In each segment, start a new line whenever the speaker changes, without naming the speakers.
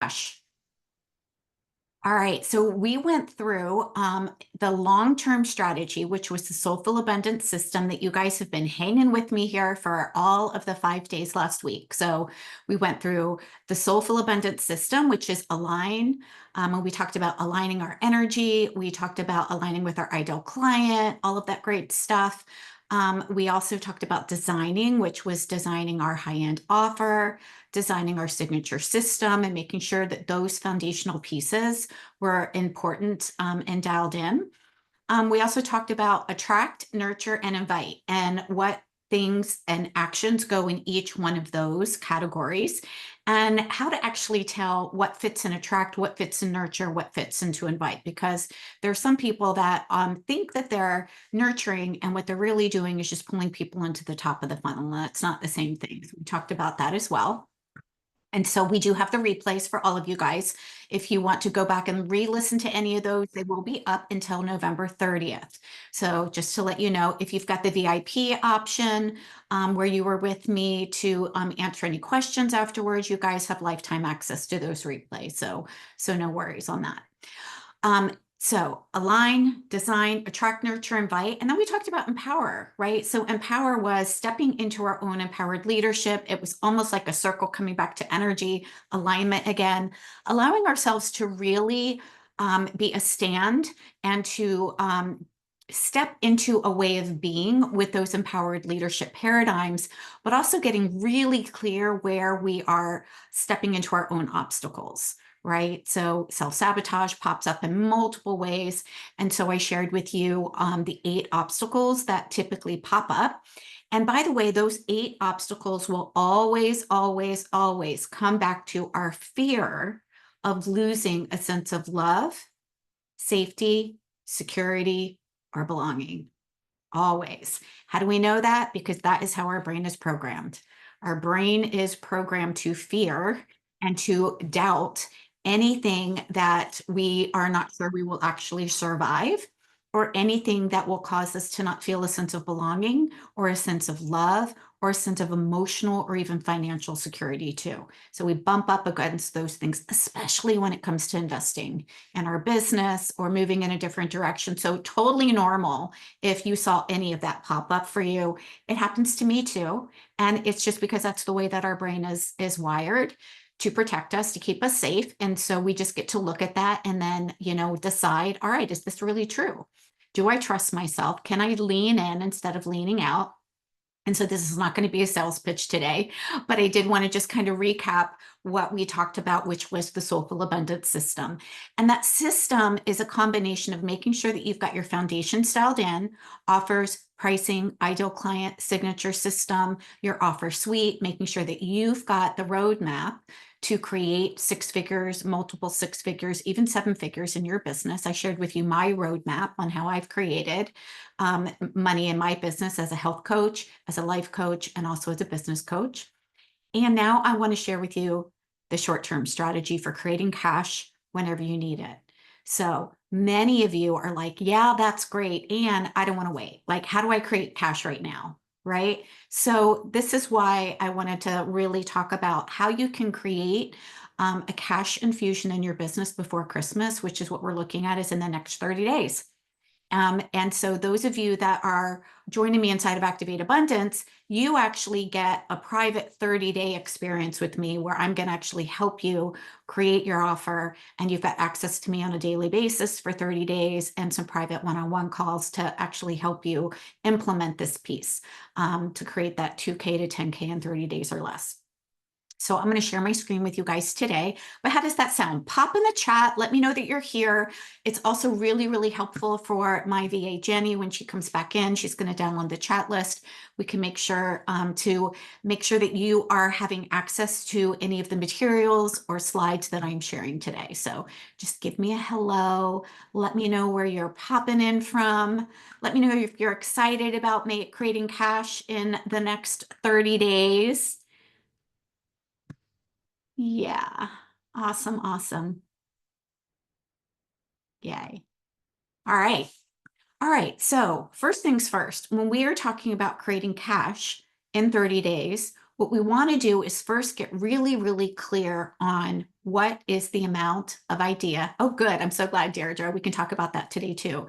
cash. All right, so we went through the long-term strategy, which was the Soulful Abundance System that you guys have been hanging with me here for all of the 5 days last week. So we went through the Soulful Abundance System, which is align. And we talked about aligning our energy. We talked about aligning with our ideal client, all of that great stuff. We also talked about designing, which was designing our high-end offer, designing our signature system, and making sure that those foundational pieces were important and dialed in. We also talked about attract, nurture, and invite, and what things and actions go in each one of those categories, and how to actually tell what fits in attract, what fits in nurture, what fits into invite, because there are some people that think that they're nurturing, and what they're really doing is just pulling people into the top of the funnel. That's not the same thing. So we talked about that as well. And so we do have the replays for all of you guys. If you want to go back and re-listen to any of those, they will be up until November 30th. So just to let you know, if you've got the VIP option where you were with me to answer any questions afterwards, you guys have lifetime access to those replays. So no worries on that. So align, design, attract, nurture, invite. And then we talked about empower, right? So empower was stepping into our own empowered leadership. It was almost like a circle coming back to energy, alignment again, allowing ourselves to really be a stand and to step into a way of being with those empowered leadership paradigms, but also getting really clear where we are stepping into our own obstacles. Right? So self-sabotage pops up in multiple ways. And so I shared with you the 8 obstacles that typically pop up. And by the way, those 8 obstacles will always, always, always come back to our fear of losing a sense of love, safety, security, or belonging. Always. How do we know that? Because that is how our brain is programmed. Our brain is programmed to fear and to doubt anything that we are not sure we will actually survive, or anything that will cause us to not feel a sense of belonging or a sense of love or a sense of emotional or even financial security too. So we bump up against those things, especially when it comes to investing in our business or moving in a different direction. So totally normal if you saw any of that pop up for you. It happens to me too. And it's just because that's the way that our brain is wired to protect us, to keep us safe. And so we just get to look at that and then, decide, all right, is this really true? Do I trust myself? Can I lean in instead of leaning out? And so this is not going to be a sales pitch today, but I did want to just kind of recap what we talked about, which was the Soulful Abundance System. And that system is a combination of making sure that you've got your foundation styled in, offers, pricing, ideal client, signature system, your offer suite, making sure that you've got the roadmap to create 6 figures, multiple 6 figures, even 7 figures in your business. I shared with you my roadmap on how I've created money in my business as a health coach, as a life coach, and also as a business coach. And now I want to share with you the short-term strategy for creating cash whenever you need it. So many of you are like, yeah, that's great. And I don't want to wait. Like, how do I create cash right now? Right? So this is why I wanted to really talk about how you can create a cash infusion in your business before Christmas, which is what we're looking at is in the next 30 days. And so those of you that are joining me inside of Activate Abundance, you actually get a private 30-day experience with me where I'm going to actually help you create your offer. And you've got access to me on a daily basis for 30 days and some private one-on-one calls to actually help you implement this piece to create that 2K to 10K in 30 days or less. So I'm going to share my screen with you guys today. But how does that sound? Pop in the chat. Let me know that you're here. It's also really, really helpful for my VA, Jenny, when she comes back in. She's going to download the chat list. We can make sure that you are having access to any of the materials or slides that I'm sharing today. So just give me a hello. Let me know where you're popping in from. Let me know if you're excited about creating cash in the next 30 days. Yeah. Awesome. Awesome. Yay. All right. All right. So first things first, when we are talking about creating cash in 30 days, what we want to do is first get really, really clear on what is the amount of idea. Oh, good. I'm so glad, Deirdre. We can talk about that today too.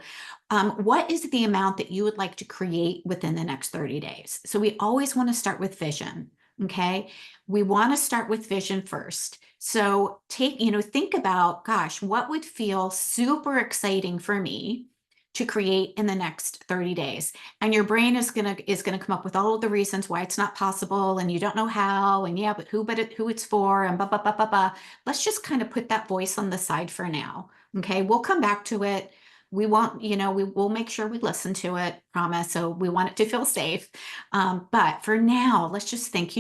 What is the amount that you would like to create within the next 30 days? So we always want to start with vision. Okay. We want to start with vision first. So think about, gosh, what would feel super exciting for me to create in the next 30 days? And your brain is gonna come up with all of the reasons why it's not possible, and you don't know how, and yeah, but who it's for, and blah, blah, blah, blah, blah. Let's just kind of put that voice on the side for now. Okay, we'll come back to it. We won't, we will make sure we listen to it, promise. So we want it to feel safe. But for now, let's just think,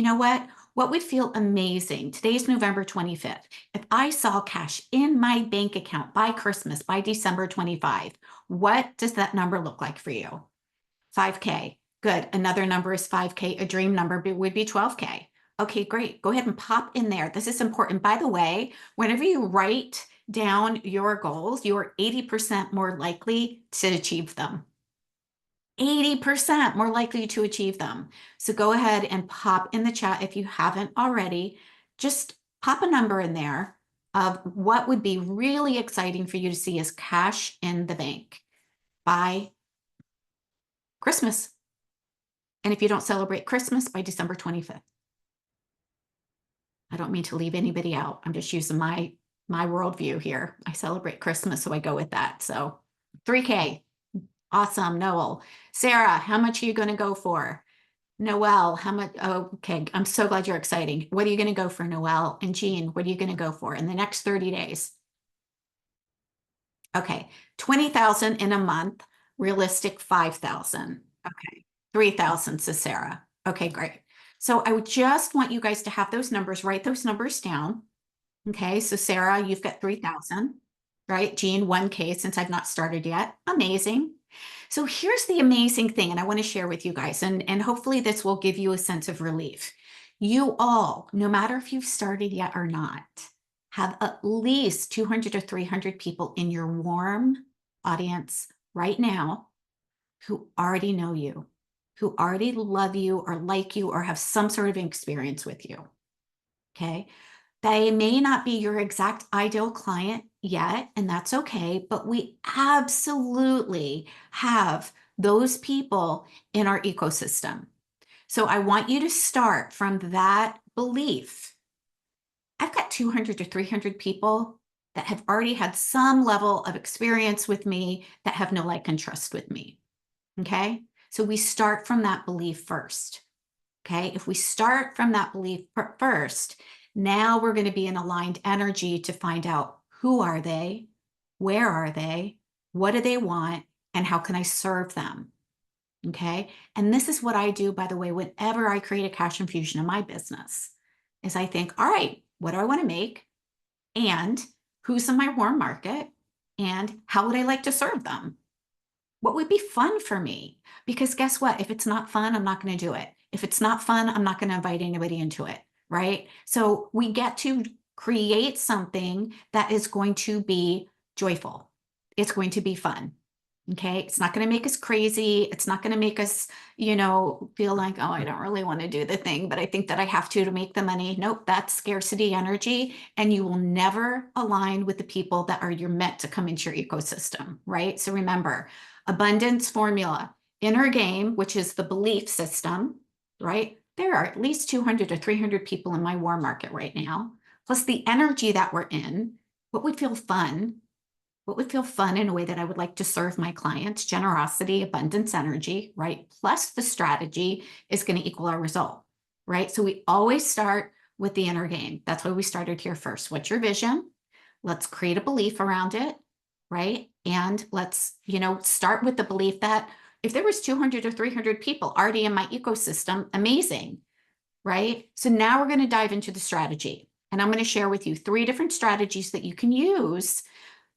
what would feel amazing? Today's November 25th. If I saw cash in my bank account by Christmas, by December 25, what does that number look like for you? 5K. Good. Another number is 5K. A dream number would be 12K. Okay, great. Go ahead and pop in there. This is important. By the way, whenever you write down your goals, you're 80% more likely to achieve them. 80% more likely to achieve them. So go ahead and pop in the chat if you haven't already. Just pop a number in there of what would be really exciting for you to see as cash in the bank by Christmas. And if you don't celebrate Christmas, by December 25th. I don't mean to leave anybody out. I'm just using my worldview here. I celebrate Christmas, so I go with that. So 3K. Awesome, Noel. Sarah, how much are you going to go for? Noel, how much? Oh, okay, I'm so glad you're exciting. What are you going to go for, Noel? And Jean, what are you going to go for in the next 30 days? Okay, 20,000 in a month, realistic 5,000. Okay, 3,000, says Sarah. Okay, great. So I would just want you guys to have those numbers, write those numbers down. Okay, so Sarah, you've got 3,000, right? Jean, 1K since I've not started yet. Amazing. So here's the amazing thing, and I want to share with you guys, and hopefully this will give you a sense of relief. You all, no matter if you've started yet or not, have at least 200 or 300 people in your warm audience right now who already know you, who already love you or like you or have some sort of experience with you. Okay. They may not be your exact ideal client yet, and that's okay, but we absolutely have those people in our ecosystem. So I want you to start from that belief. I've got 200 to 300 people that have already had some level of experience with me that have no like and trust with me. Okay. So we start from that belief first. Okay. If we start from that belief first, now we're going to be in aligned energy to find out who are they, where are they, what do they want, and how can I serve them? Okay. And this is what I do, by the way, whenever I create a cash infusion in my business, is I think, all right, what do I want to make? And who's in my warm market? And how would I like to serve them? What would be fun for me? Because guess what? If it's not fun, I'm not going to do it. If it's not fun, I'm not going to invite anybody into it, right? So we get to create something that is going to be joyful. It's going to be fun. Okay. It's not going to make us crazy. It's not going to make us, feel like, oh, I don't really want to do the thing, but I think that I have to make the money. Nope. That's scarcity energy. And you will never align with the people that you're meant to come into your ecosystem, right? So remember, abundance formula, inner game, which is the belief system, right? There are at least 200 to 300 people in my warm market right now, plus the energy that we're in. What would feel fun? What would feel fun in a way that I would like to serve my clients? Generosity, abundance, energy, right? Plus the strategy is going to equal our result, right? So we always start with the inner game. That's why we started here first. What's your vision? Let's create a belief around it, right? And let's, start with the belief that if there was 200 or 300 people already in my ecosystem, amazing, right? So now we're going to dive into the strategy. And I'm going to share with you 3 different strategies that you can use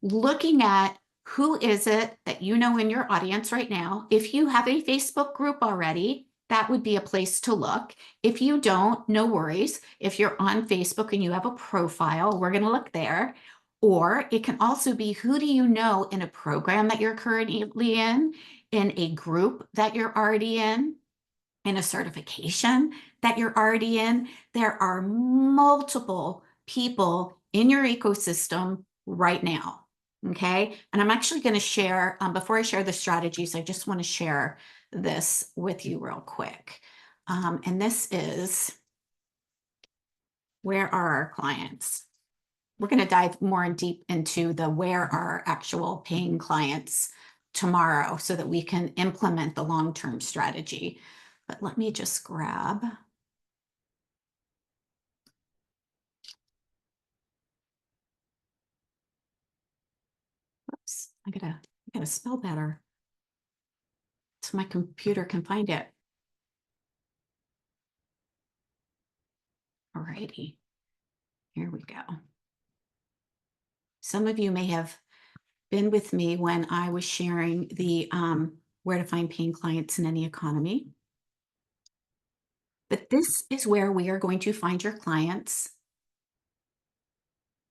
looking at who is it that you know in your audience right now. If you have a Facebook group already, that would be a place to look. If you don't, no worries. If you're on Facebook and you have a profile, we're going to look there. Or it can also be, who do you know in a program that you're currently in a group that you're already in, in a certification that you're already in. There are multiple people in your ecosystem right now. Okay. And I'm actually going to share, before I share the strategies, I just want to share this with you real quick. And this is, where are our clients? We're going to dive more in deep into the where are our actual paying clients tomorrow so that we can implement the long-term strategy. But let me just grab. Oops, I gotta spell better so my computer can find it. Alrighty, here we go. Some of you may have been with me when I was sharing the where to find paying clients in any economy. But this is where we are going to find your clients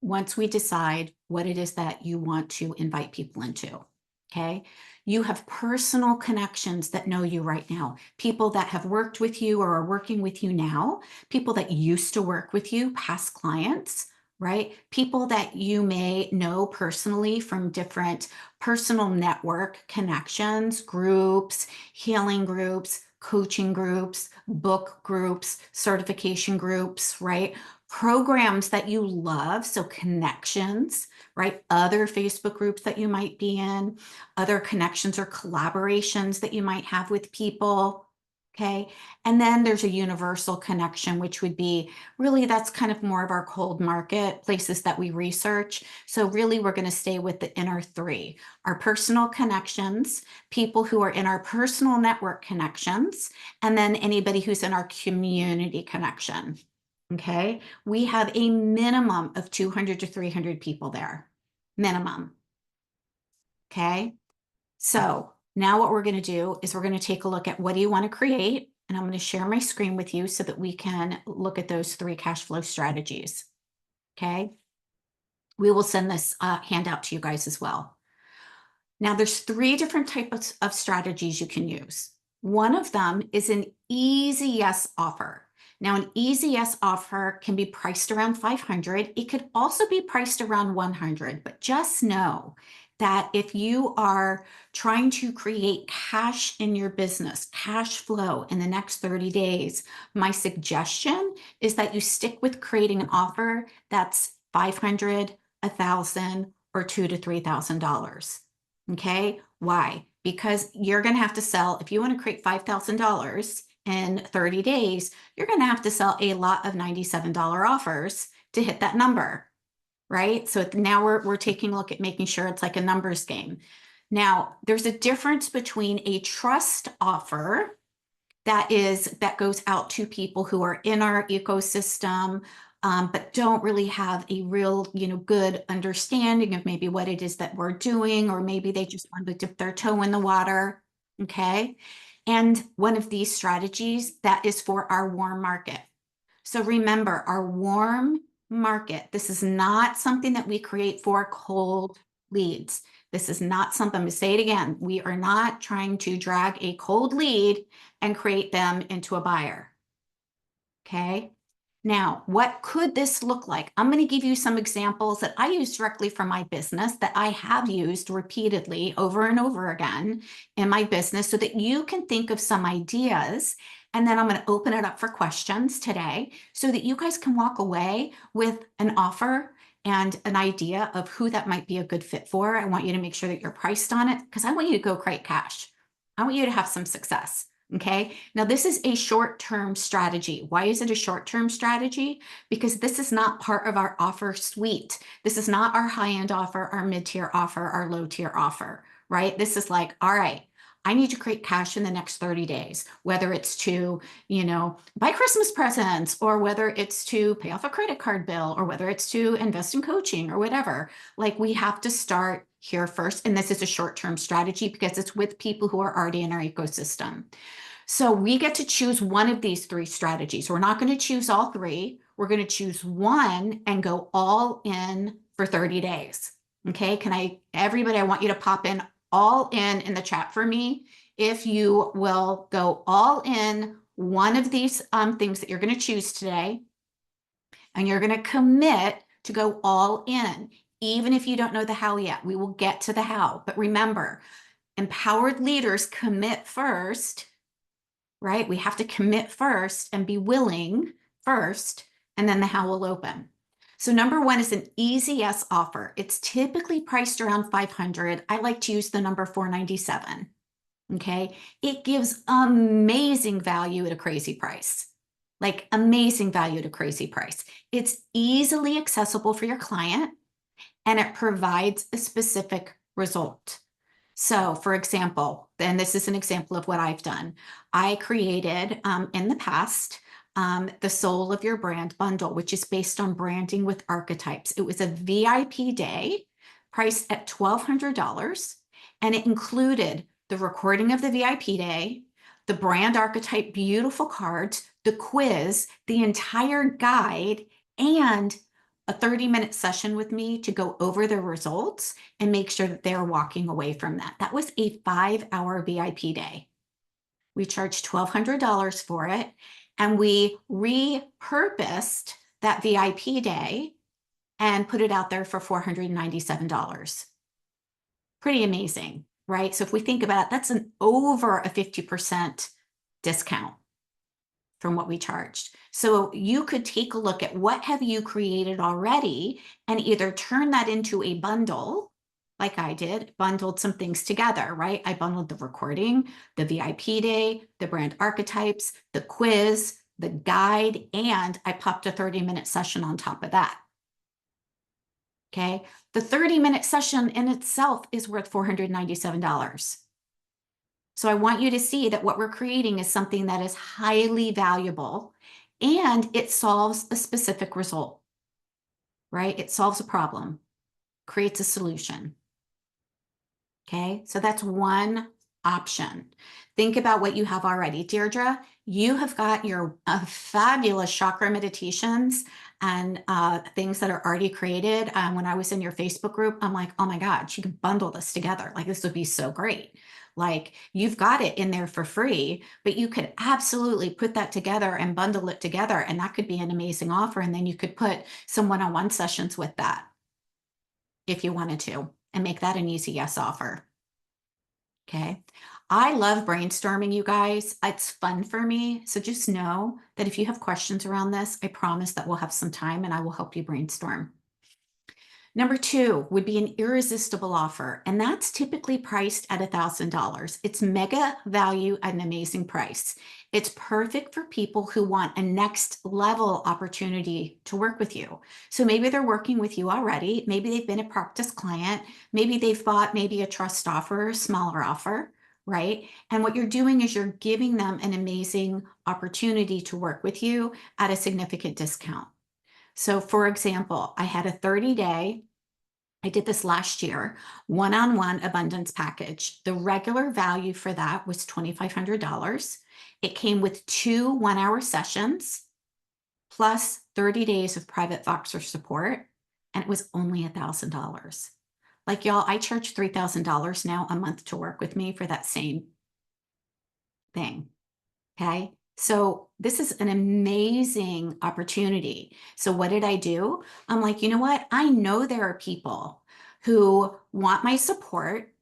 once we decide what it is that you want to invite people into. Okay. You have personal connections that know you right now, people that have worked with you or are working with you now, people that used to work with you, past clients, right? People that you may know personally from different personal network connections, groups, healing groups, coaching groups, book groups, certification groups, right? Programs that you love, so connections, right? Other Facebook groups that you might be in, other connections or collaborations that you might have with people, okay? And then there's a universal connection, which would be really, that's kind of more of our cold market, places that we research. So really, we're going to stay with the inner three, our personal connections, people who are in our personal network connections, and then anybody who's in our community connection. Okay, we have a minimum of 200 to 300 people there, minimum. Okay, so now what we're going to do is we're going to take a look at what do you want to create, and I'm going to share my screen with you so that we can look at those 3 cash flow strategies. Okay, we will send this handout to you guys as well. Now there's 3 different types of strategies you can use. One of them is an easy yes offer. Now, an easy yes offer can be priced around 500. It could also be priced around 100, but just know that if you are trying to create cash in your business, cash flow in the next 30 days, my suggestion is that you stick with creating an offer that's 500, 1,000, or $2,000 to $3,000. Okay, why? Because you're going to have to sell, if you want to create $5,000 in 30 days, you're going to have to sell a lot of $97 offers to hit that number, right? So now we're taking a look at making sure it's like a numbers game. Now, there's a difference between a trust offer that goes out to people who are in our ecosystem, but don't really have a real, good understanding of maybe what it is that we're doing, or maybe they just want to dip their toe in the water. Okay. And one of these strategies that is for our warm market. So remember, our warm market, this is not something that we create for cold leads. This is not something, I'm going to say it again. We are not trying to drag a cold lead and create them into a buyer. Okay. Now, what could this look like? I'm going to give you some examples that I use directly from my business that I have used repeatedly over and over again in my business so that you can think of some ideas. And then I'm going to open it up for questions today so that you guys can walk away with an offer and an idea of who that might be a good fit for. I want you to make sure that you're priced on it because I want you to go create cash. I want you to have some success. Okay, now this is a short-term strategy. Why is it a short-term strategy? Because this is not part of our offer suite. This is not our high-end offer, our mid-tier offer, our low-tier offer, right? This is like, all right, I need to create cash in the next 30 days, whether it's to, buy Christmas presents, or whether it's to pay off a credit card bill, or whether it's to invest in coaching or whatever. Like, we have to start here first. And this is a short-term strategy because it's with people who are already in our ecosystem. So we get to choose one of these 3 strategies. We're not going to choose all 3. We're going to choose one and go all in for 30 days. Okay. Everybody, I want you to pop in all in the chat for me if you will go all in one of these things that you're going to choose today, and you're going to commit to go all in, even if you don't know the how yet. We will get to the how. But remember, empowered leaders commit first, right? We have to commit first and be willing first, and then the how will open. So number one is an easy yes offer. It's typically priced around $500. I like to use the number $497. Okay. It gives amazing value at a crazy price. Like amazing value at a crazy price. It's easily accessible for your client, and it provides a specific result. So for example, and this is an example of what I've done. I created in the past the Soul of Your Brand bundle, which is based on branding with archetypes. It was a VIP day priced at $1,200, and it included the recording of the VIP day, the brand archetype beautiful cards, the quiz, the entire guide, and a 30-minute session with me to go over the results and make sure that they're walking away from that. That was a 5-hour VIP day. We charged $1,200 for it, and we repurposed that VIP day and put it out there for $497. Pretty amazing, right? So if we think about it, that's an over a 50% discount from what we charged. So you could take a look at what have you created already and either turn that into a bundle, like I did, bundled some things together, right? I bundled the recording, the VIP day, the brand archetypes, the quiz, the guide, and I popped a 30-minute session on top of that. Okay. The 30-minute session in itself is worth $497. So I want you to see that what we're creating is something that is highly valuable, and it solves a specific result, right? It solves a problem, creates a solution. Okay, so that's one option. Think about what you have already. Deirdre, you have got your fabulous chakra meditations and things that are already created. When I was in your Facebook group, I'm like, oh my God, you can bundle this together. Like, this would be so great. Like, you've got it in there for free, but you could absolutely put that together and bundle it together, and that could be an amazing offer. And then you could put some one-on-one sessions with that if you wanted to, and make that an easy yes offer. Okay. I love brainstorming, you guys. It's fun for me. So just know that if you have questions around this, I promise that we'll have some time and I will help you brainstorm. Number two would be an irresistible offer, and that's typically priced at $1,000. It's mega value at an amazing price. It's perfect for people who want a next level opportunity to work with you. So maybe they're working with you already. Maybe they've been a practice client. Maybe they've bought maybe a trust offer, a smaller offer, right? And what you're doing is you're giving them an amazing opportunity to work with you at a significant discount. So for example, I had a 30-day, I did this last year, one-on-one abundance package. The regular value for that was $2,500. It came with 2 one-hour sessions plus 30 days of private Voxer support, and it was only $1,000. Like, y'all, I charge $3,000 now a month to work with me for that same thing. Okay. So this is an amazing opportunity. So what did I do? I'm like, you know what? I know there are people who want my support,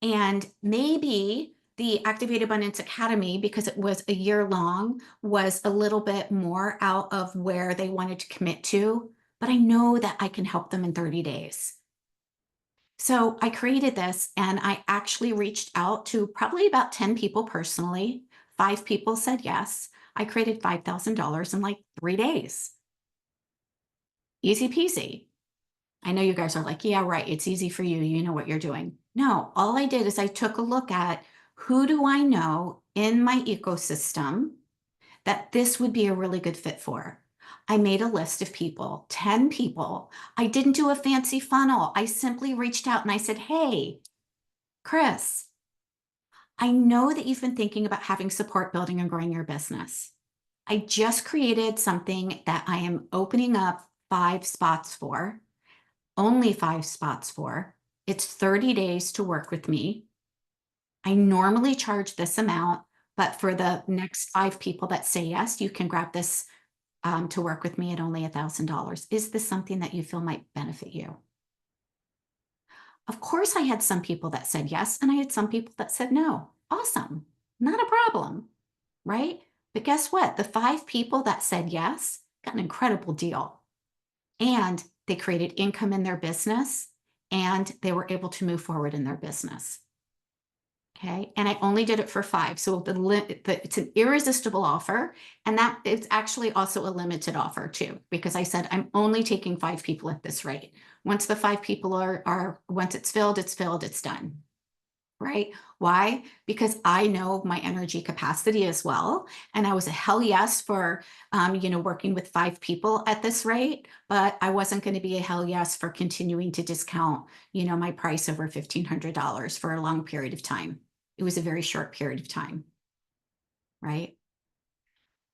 and maybe the Activate Abundance Academy, because it was a year long, was a little bit more out of where they wanted to commit to, but I know that I can help them in 30 days. So I created this, and I actually reached out to probably about 10 people personally. 5 people said yes. I created $5,000 in like 3 days. Easy peasy. I know you guys are like, yeah, right. It's easy for you. You know what you're doing. No, all I did is I took a look at who do I know in my ecosystem that this would be a really good fit for. I made a list of people, 10 people. I didn't do a fancy funnel. I simply reached out and I said, hey, Chris, I know that you've been thinking about having support building and growing your business. I just created something that I am opening up 5 spots for, only 5 spots for. It's 30 days to work with me. I normally charge this amount, But for the next 5 people that say yes, you can grab this to work with me at only $1,000. Is this something that you feel might benefit you? Of course, I had some people that said yes, and I had some people that said no. Awesome. Not a problem, right? But guess what? The 5 people that said yes got an incredible deal. And they created income in their business, and they were able to move forward in their business. Okay. And I only did it for 5. So it's an irresistible offer. And that it's actually also a limited offer too, because I said, I'm only taking 5 people at this rate. Once the 5 people once it's filled, it's done. Right? Why? Because I know my energy capacity as well. And I was a hell yes for, working with 5 people at this rate, but I wasn't going to be a hell yes for continuing to discount, my price over $1,500 for a long period of time. It was a very short period of time, right?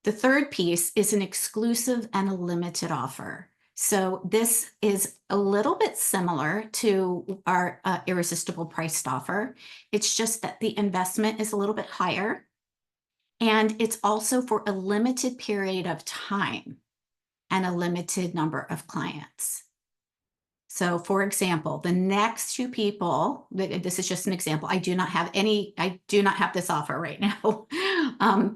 The third piece is an exclusive and a limited offer. So this is a little bit similar to our irresistible priced offer. It's just that the investment is a little bit higher, and it's also for a limited period of time and a limited number of clients. So for example, the next 2 people, this is just an example. I do not have this offer right now.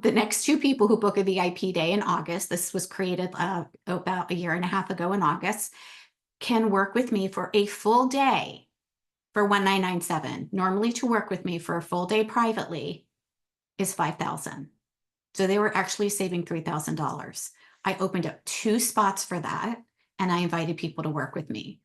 The next 2 people who book a VIP day in August, this was created about a year and a half ago in August, can work with me for a full day for $1,997. Normally to work with me for a full day privately is $5,000. So they were actually saving $3,000. I opened up 2 spots for that, and I invited people to work with me.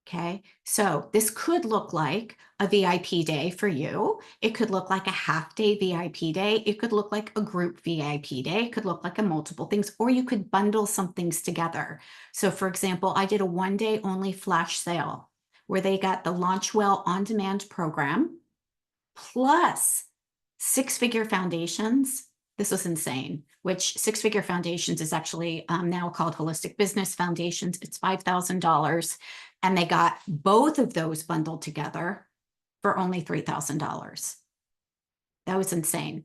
Okay, so this could look like a VIP day for you. It could look like a half-day VIP day. It could look like a group VIP day. It could look like a multiple things, or you could bundle some things together. So for example, I did a 1-day only flash sale where they got the Launch Well on-demand program plus 6-figure foundations. This was insane, which 6-figure foundations is actually now called Holistic Business Foundations. It's $5,000. And they got both of those bundled together for only $3,000. That was insane,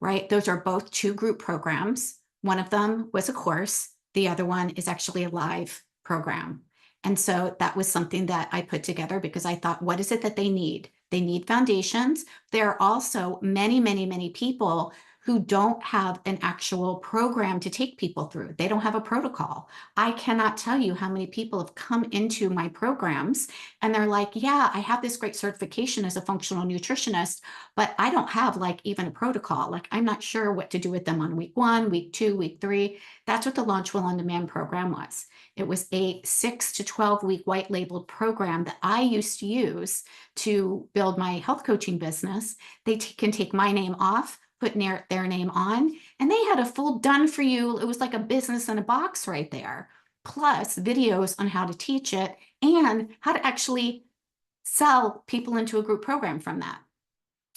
right? Those are both 2 group programs. One of them was a course. The other one is actually a live program. And so that was something that I put together because I thought, what is it that they need? They need foundations. There are also many, many, many people who don't have an actual program to take people through. They don't have a protocol. I cannot tell you how many people have come into my programs and they're like, yeah, I have this great certification as a functional nutritionist, but I don't have like even a protocol. Like I'm not sure what to do with them on week 1, week 2, week 3. That's what the Launch Well On Demand program was. It was a 6 to 12 week white labeled program that I used to use to build my health coaching business. They can take my name off, put their name on, and they had a full done for you. It was like a business in a box right there, plus videos on how to teach it and how to actually sell people into a group program from that.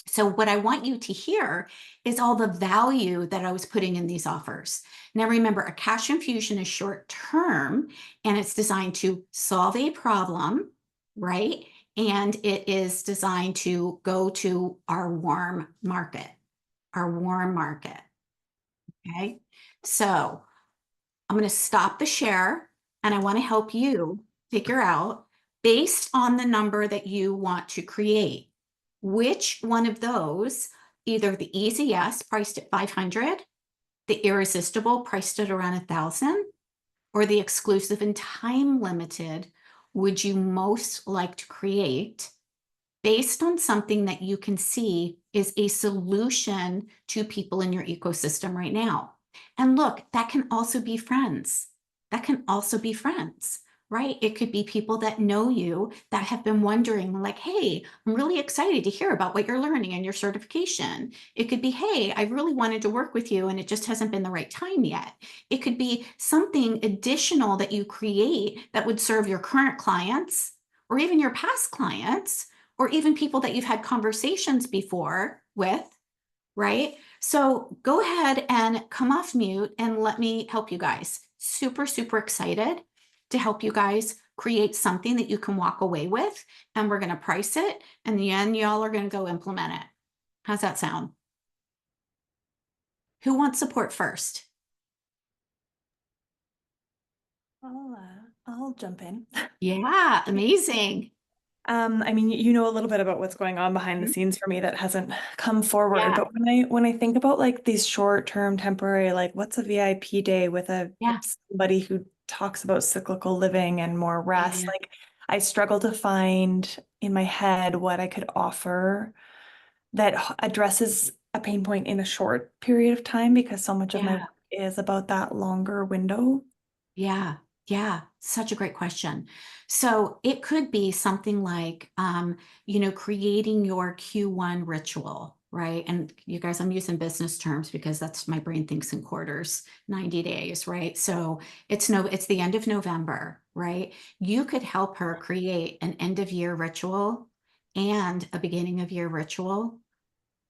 So what I want you to hear is all the value that I was putting in these offers. Now remember, a cash infusion is short term and it's designed to solve a problem, right? And it is designed to go to our warm market. Okay. So I'm going to stop the share and I want to help you figure out, based on the number that you want to create, which one of those, either the easy yes priced at 500, the irresistible priced at around 1,000, or the exclusive and time limited, would you most like to create based on something that you can see is a solution to people in your ecosystem right now. And look, that can also be friends. Right? It could be people that know you that have been wondering like, hey, I'm really excited to hear about what you're learning and your certification. It could be, hey, I really wanted to work with you and it just hasn't been the right time yet. It could be something additional that you create that would serve your current clients or even your past clients, or even people that you've had conversations before with, right? So go ahead and come off mute and let me help you guys. Super, super excited to help you guys create something that you can walk away with, and we're going to price it, and then y'all are going to go implement it. How's that sound? Who wants support first?
I'll jump in.
Yeah, amazing.
I mean, you know a little bit about what's going on behind the
Mhm.
scenes for me that hasn't come forward,
Yeah,
but when I think about like these short-term temporary, like what's a VIP day with
yeah,
somebody who talks about cyclical living and more
yeah,
rest,
yeah,
like I struggle to find in my head what I could offer that addresses a pain point in a short period of time because so much of my
yeah.
work is about that longer window.
Yeah, yeah, such a great question. So it could be something like, creating your Q1 ritual, right? And you guys, I'm using business terms because that's my brain thinks in quarters, 90 days, right? So it's the end of November, right? You could help her create an end of year ritual and a beginning of year ritual,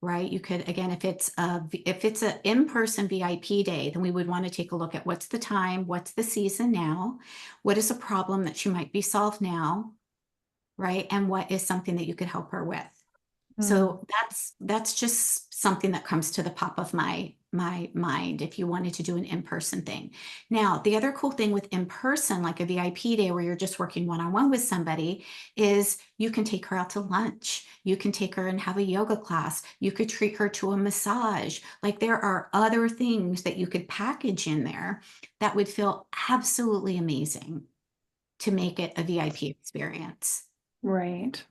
right? You could, again, if it's an in-person VIP day, then we would want to take a look at what's the time, what's the season now, what is a problem that she might be solved now, right? And what is something that you could help her with.
Mm,
So that's just something that comes to the top of my mind if you wanted to do an in-person thing. Now, the other cool thing with in-person, like a VIP day where you're just working one-on-one with somebody, is you can take her out to lunch. You can take her and have a yoga class. You could treat her to a massage. Like there are other things that you could package in there that would feel absolutely amazing to make it a VIP experience.
right.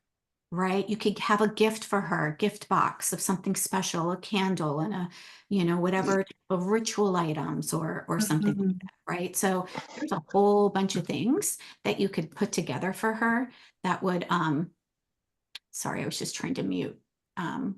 Right? You could have a gift for her, a gift box of something special, a candle and whatever of ritual items or something like
Mhm.
that, right? So there's a whole bunch of things that you could put together for her that would, sorry, I was just trying to mute. And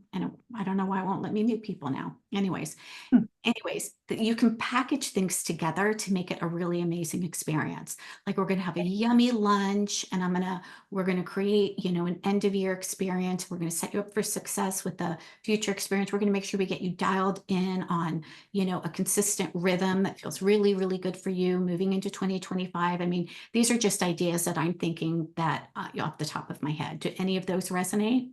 I don't know why it won't let me mute people now. Anyways, that you can package things together to make it a really amazing experience. Like we're going to have a yummy lunch and we're going to create, an end of year experience. We're going to set you up for success with the future experience. We're going to make sure we get you dialed in on, a consistent rhythm that feels really, really good for you moving into 2025. I mean, these are just ideas that I'm thinking that off the top of my head. Do any of those resonate?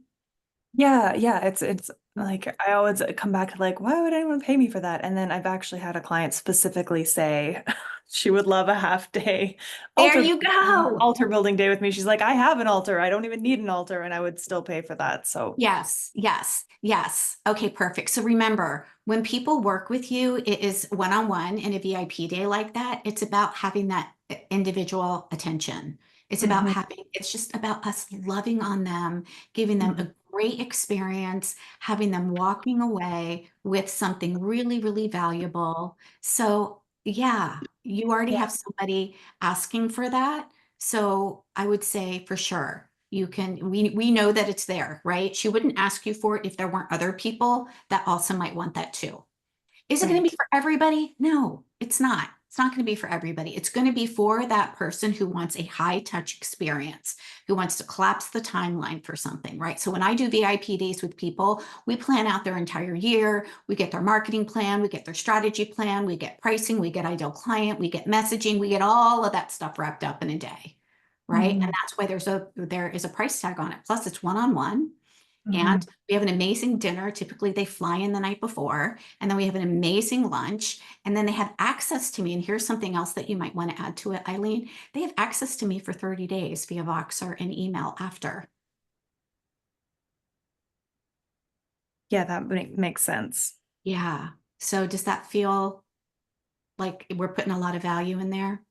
Yeah, yeah, it's like I always come back to like, why would anyone pay me for that? And then I've actually had a client specifically say she would love a half day
There you go.
altar building day with me. She's like, I have an altar. I don't even need an altar, and I would still pay for that. So,
Yes, yes, yes. Okay, perfect. So remember, when people work with you, it is one-on-one in a VIP day like that. It's about having that individual attention.
mhm,
It's just about us loving on them, giving them
mhm.
a great experience, having them walking away with something really, really valuable. So yeah, you already
Yeah,
have somebody asking for that. So I would say for sure we know that it's there, right? She wouldn't ask you for it if there weren't other people that also might want that too. Is it going to
right.
be for everybody? No, it's not. It's not going to be for everybody. It's going to be for that person who wants a high touch experience, who wants to collapse the timeline for something, right? So when I do VIP days with people, we plan out their entire year. We get their marketing plan, we get their strategy plan, we get pricing, we get ideal client, we get messaging, we get all of that stuff wrapped up in a day, right? And
Mhm,
that's why there is a price tag on it. Plus, it's one-on-one. And
mhm.
we have an amazing dinner. Typically, they fly in the night before, and then we have an amazing lunch. And then they have access to me. And here's something else that you might want to add to it, Eileen. They have access to me for 30 days via Voxer and email after.
Yeah, that makes sense.
Yeah. So does that feel like we're putting a lot of value in there?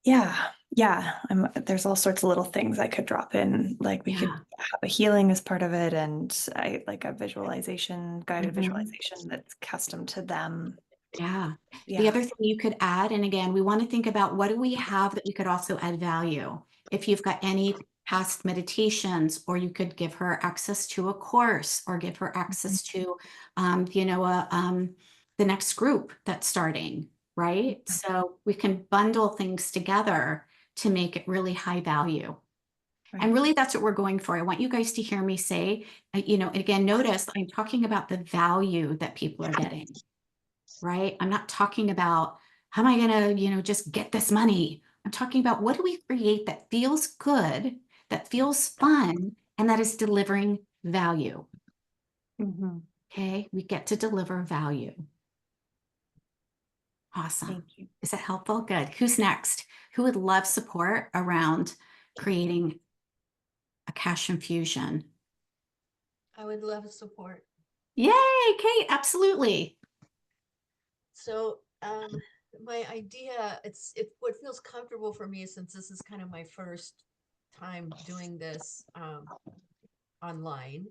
Yeah, yeah. There's all sorts of little things I could drop in. Like we could
Yeah.
have a healing as part of it, and I like a visualization, guided
Mhm.
visualization that's custom to them.
Yeah. The
Yeah.
other thing you could add, and again, we want to think about what do we have that we could also add value. If you've got any past meditations, or you could give her access to a course, or give her access to, the next group that's starting, right? So we can bundle things together to make it really high value. And
Right.
really, that's what we're going for. I want you guys to hear me say, and again, notice I'm talking about the value that people are getting, right? I'm not talking about how am I going to, just get this money. I'm talking about what do we create that feels good, that feels fun, and that is delivering value.
Hmm.
Okay. We get to deliver value. Awesome.
Thank you.
Is that helpful? Good. Who's next? Who would love support around creating a cash infusion?
I would love support.
Yay, Kate, absolutely.
So my idea, what feels comfortable for me since this is kind of my first time doing this online.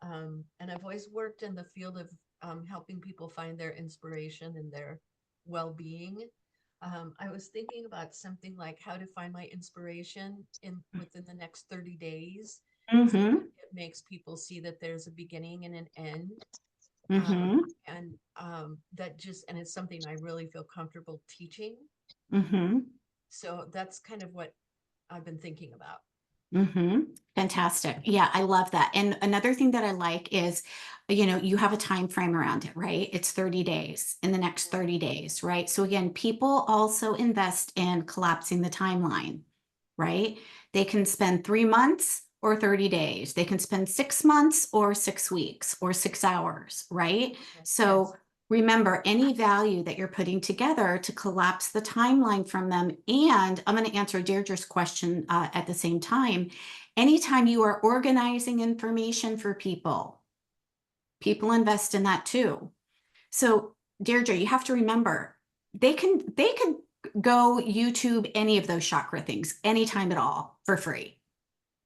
And I've always worked in the field of helping people find their inspiration and their well-being. I was thinking about something like how to find my inspiration within the next 30 days. So
Mm-hmm.
it makes people see that there's a beginning and an end.
Mm-hmm.
And that just, and it's something I really feel comfortable teaching.
Mm-hmm.
So that's kind of what I've been thinking about.
Mm-hmm. Fantastic. Yeah, I love that. And another thing that I like is, you have a time frame around it, right? It's 30 days in the next 30 days, right? So again, people also invest in collapsing the timeline, right? They can spend 3 months or 30 days. They can spend 6 months or 6 weeks or 6 hours, right? So
Yes.
remember, any value that you're putting together to collapse the timeline from them. And I'm going to answer Deirdre's question at the same time. Anytime you are organizing information for people, people invest in that too. So Deirdre, you have to remember, they can go YouTube any of those chakra things anytime at all for free.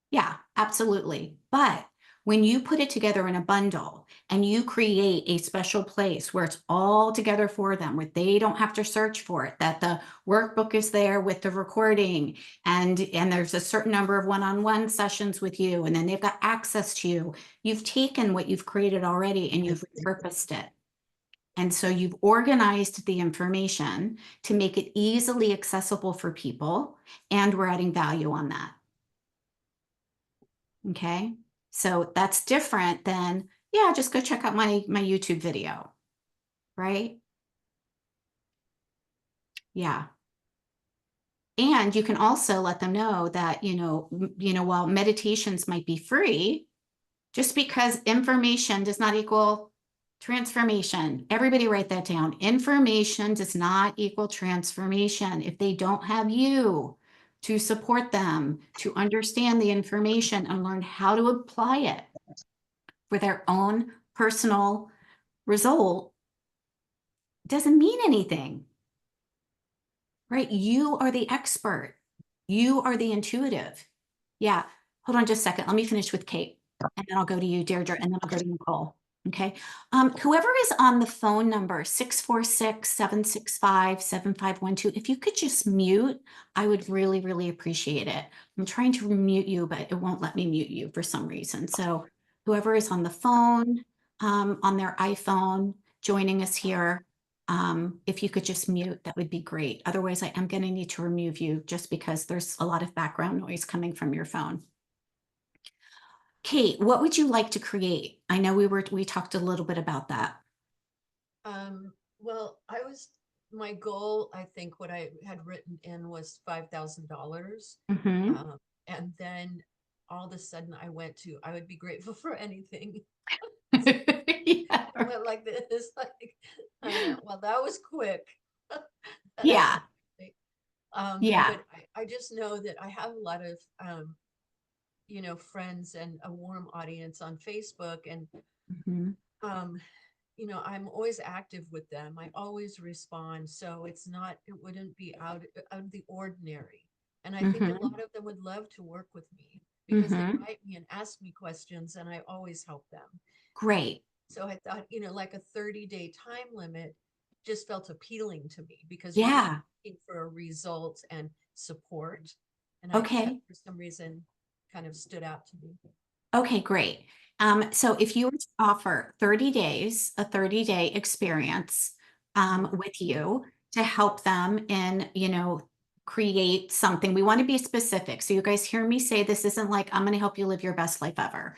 Yeah, absolutely. But when you put it together in a bundle and you create a special place where it's all together for them, where they don't have to search for it, that the workbook is there with the recording and there's a certain number of one-on-one sessions with you, and then they've got access to you. You've taken what you've created already and you've repurposed it. And so you've organized the information to make it easily accessible for people, and we're adding value on that. Okay, so that's different than, yeah, just go check out my YouTube video, right? Yeah. And you can also let them know that, while meditations might be free, just because information does not equal transformation. Everybody write that down. Information does not equal transformation. If they don't have you to support them, to understand the information and learn how to apply it for their own personal result, doesn't mean anything, right? You are the expert. You are the intuitive. Yeah. Hold on just a second. Let me finish with Kate, and then I'll go to you, Deirdre, and then I'll go to Nicole. Okay. Whoever is on the phone number 646-765-7512, if you could just mute, I would really, really appreciate it. I'm trying to mute you, but it won't let me mute you for some reason. So whoever is on the phone, on their iPhone, joining us here, if you could just mute, that would be great. Otherwise, I am going to need to remove you just because there's a lot of background noise coming from your phone. Kate, what would you like to create? I know we talked a little bit about that.
Well, my goal, I think what I had written in was $5,000.
Mm-hmm.
And then all of a sudden I would be grateful for anything.
Yeah.
I went like this, like, well, that was quick.
Yeah. Yeah.
But I just know that I have a lot of, friends and a warm audience on Facebook, and
Mm-hmm.
I'm always active with them. I always respond. So it wouldn't be out of the ordinary. And I think a
Mm-hmm.
lot of them would love to work with me because they
Mm-hmm.
write me and ask me questions, and I always help them.
Great.
So I thought, like a 30-day time limit just felt appealing to me because you're just
Yeah.
looking for a result and support. And that
Okay.
for some reason kind of stood out to me.
Okay, great. So if you were to offer 30 days, a 30-day experience with you to help them in, create something, we want to be specific. So you guys hear me say this isn't like, I'm going to help you live your best life ever.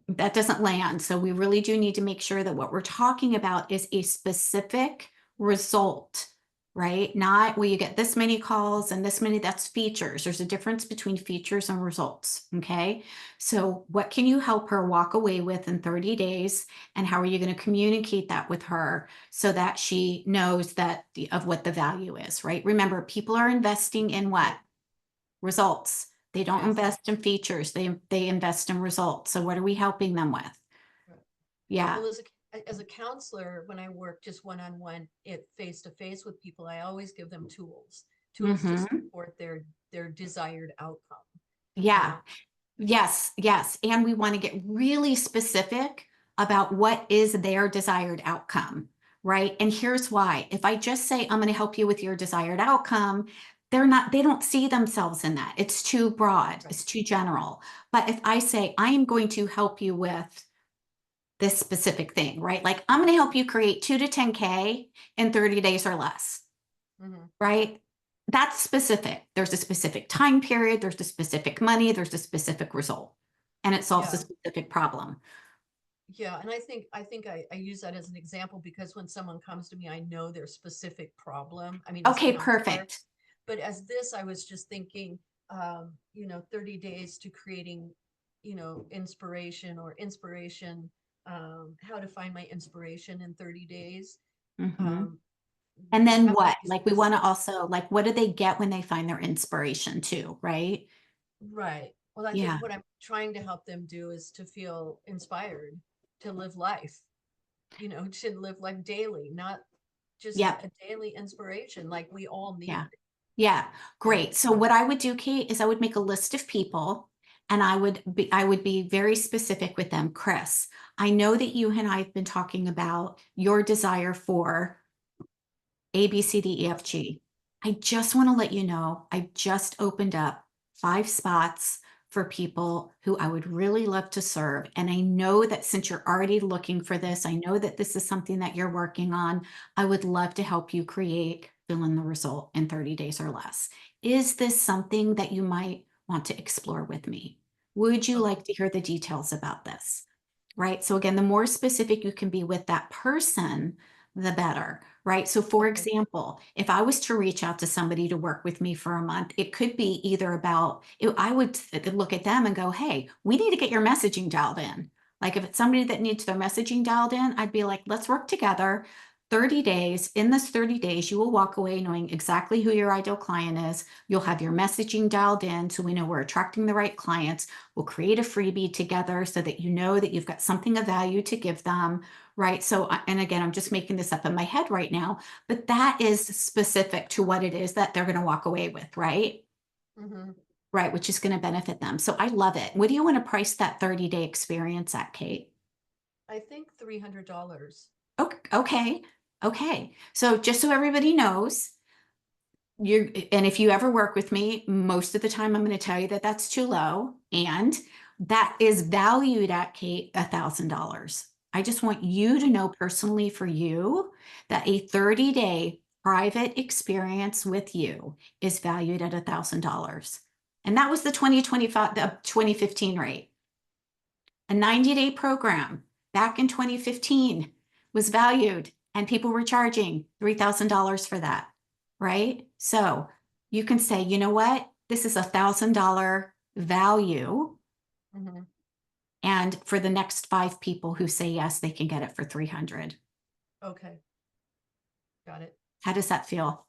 That doesn't land. So we really do need to make sure that what we're talking about is a specific result right? Not, well, you get this many calls and this many, that's features. There's a difference between features and results, okay? So what can you help her walk away with in 30 days? And how are you going to communicate that with her so that she knows that of what the value is, right? Remember, people are investing in what? Results. They don't
Yes.
invest in features. They invest in results. So what are we helping them with?
Right.
Yeah.
Well, as a counselor, when I work just one-on-one, face to face with people, I always give them tools to support their desired outcome.
Yeah. Yes, yes. And we want to get really specific about what is their desired outcome, right? And here's why. If I just say, I'm going to help you with your desired outcome, they don't see themselves in that. It's too broad, it's too general. But if I say, I am going to help you with this specific thing, right? Like, I'm going to help you create 2 to 10K in 30 days or less, right? That's specific. There's a specific time period, there's a specific money, there's a specific result, and it solves a
Yeah.
specific problem.
Yeah, and I think I use that as an example because when someone comes to me, I know their specific problem. I mean, as a
Okay,
counselor,
perfect.
but as this, I was just thinking, 30 days to creating, inspiration, how to find my inspiration in 30 days.
Mhm.
Um,
And
you
then
have to
what?
be
Like, we want to
specific.
also, like, what do they get when they find their inspiration too, right?
Right. Well, I
Yeah,
think what I'm trying to help them do is to feel inspired to live life, to live life daily, not just
yeah,
a daily inspiration like we all
yeah,
need.
yeah.
Yeah.
Great. So what I would do, Kate, is I would make a list of people and I would be very specific with them. Chris, I know that you and I have been talking about your desire for A, B, C, D, E, F, G. I just want to let you know, I just opened up 5 spots for people who I would really love to serve. And I know that since you're already looking for this, I know that this is something that you're working on. I would love to help you fill in the result in 30 days or less. Is this something that you might want to explore with me? Would you
Okay.
like to hear the details about this? Right. So again, the more specific you can be with that person, the better, right? So for
Okay.
example, if I was to reach out to somebody to work with me for a month, it could be either about, I would look at them and go, hey, we need to get your messaging dialed in. Like if it's somebody that needs their messaging dialed in, I'd be like, let's work together. 30 days. In this 30 days, you will walk away knowing exactly who your ideal client is. You'll have your messaging dialed in so we know we're attracting the right clients. We'll create a freebie together so that you know that you've got something of value to give them, right? So, and again, I'm just making this up in my head right now, but that is specific to what it is that they're going to walk away with, right?
Mm-hmm.
Right, which is going to benefit them. So I love it. What do you want to price that 30-day experience at, Kate?
I think $300.
Okay. Okay. So just so everybody knows, and if you ever work with me, most of the time I'm going to tell you that that's too low. And that is valued at, Kate, $1,000. I just want you to know personally for you that a 30-day private experience with you is valued at $1,000. And that was the 2015 rate. A 90-day program back in 2015 was valued and people were charging $3,000 for that, right? So you can say, you know what? This is $1,000 value.
Mm-hmm.
And for the next 5 people who say yes, they can get it for 300.
Okay. Got it.
How does that feel?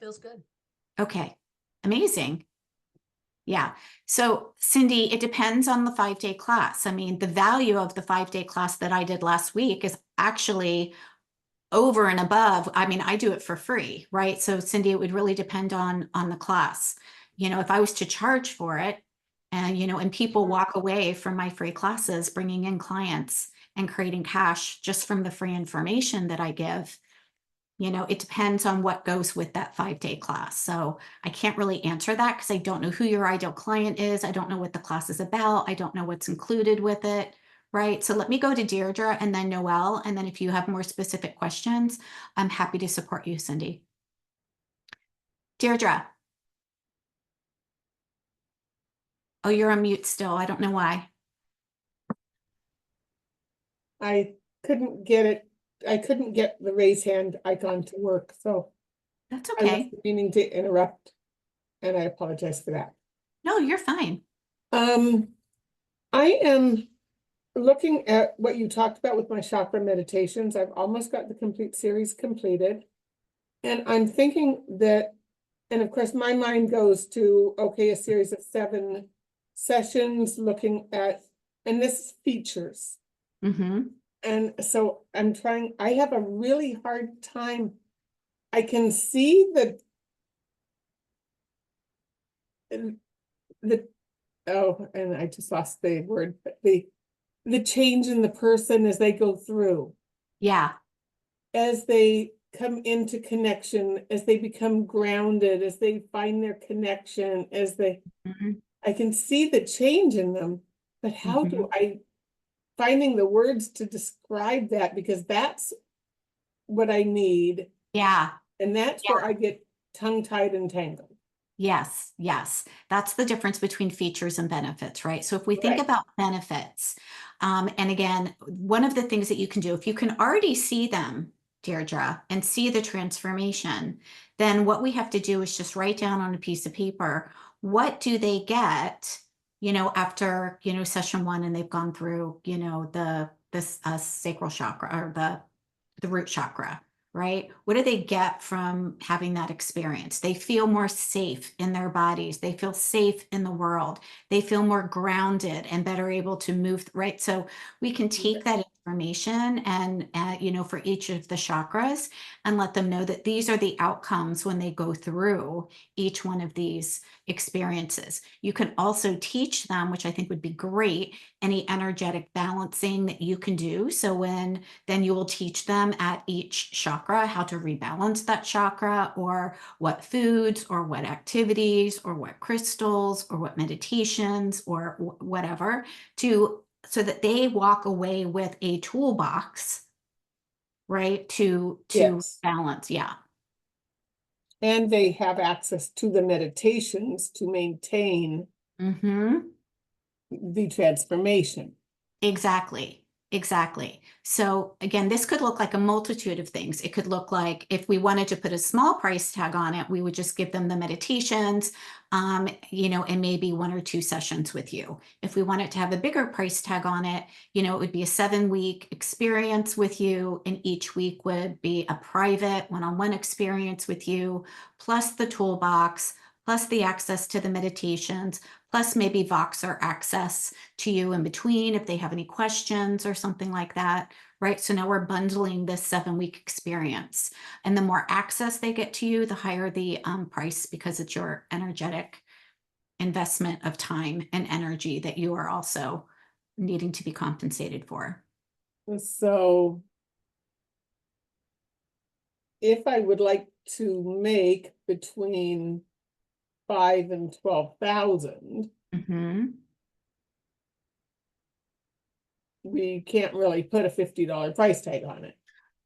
Feels good.
Okay. Amazing. Yeah. So Cindy, it depends on the 5-day class. I mean, the value of the 5-day class that I did last week is actually over and above. I mean, I do it for free, right? So Cindy, it would really depend on the class. If I was to charge for it and, and people walk away from my free classes, bringing in clients and creating cash just from the free information that I give, it depends on what goes with that 5-day class. So I can't really answer that because I don't know who your ideal client is. I don't know what the class is about. I don't know what's included with it. Right. So let me go to Deirdre and then Noelle. And then if you have more specific questions, I'm happy to support you, Cindy. Deirdre. Oh, you're on mute still. I don't know why.
I couldn't get it. I couldn't get the raise hand icon to work. So
That's
I
okay.
wasn't meaning to interrupt, and I apologize for that.
No, you're fine.
I am looking at what you talked about with my chakra meditations. I've almost got the complete series completed. And I'm thinking that, and of course, my mind goes to, okay, a series of 7 sessions looking at, and this is features.
Mm-hmm.
And so I have a really hard time. I can see oh, and I just lost the word, but the change in the person as they go through,
Yeah.
as they come into connection, as they become grounded, as they find their connection,
Mm-hmm.
I can see the change in them, but how
Mm-hmm.
do I finding the words to describe that, because that's what I need,
Yeah.
and that's where I get tongue-tied and tangled.
Yes, yes. That's the difference between features and benefits, right? So if we think
Right.
about benefits, and again, one of the things that you can do, if you can already see them, Deirdre, and see the transformation, then what we have to do is just write down on a piece of paper, what do they get, after, session 1, and they've gone through, this sacral chakra or the root chakra, right? What do they get from having that experience? They feel more safe in their bodies. They feel safe in the world. They feel more grounded and better able to move, right? So we can take that information and, for each of the chakras and let them know that these are the outcomes when they go through each one of these experiences. You can also teach them, which I think would be great, any energetic balancing that you can do. So then you will teach them at each chakra how to rebalance that chakra, or what foods or what activities or what crystals or what meditations or whatever, so that they walk away with a toolbox, right, to
Yes.
balance. Yeah.
And they have access to the meditations to maintain
Mm-hmm.
the transformation.
Exactly. Exactly. So again, this could look like a multitude of things. It could look like, if we wanted to put a small price tag on it, we would just give them the meditations, and maybe 1 or 2 sessions with you. If we wanted to have a bigger price tag on it, it would be a 7-week experience with you, and each week would be a private one-on-one experience with you, plus the toolbox, plus the access to the meditations, plus maybe Voxer access to you in between if they have any questions or something like that, right? So now we're bundling this 7-week experience. And the more access they get to you, the higher the price, because it's your energetic investment of time and energy that you are also needing to be compensated for.
So if I would like to make between 5 and 12,000,
Mm-hmm.
we can't really put a $50 price tag on it.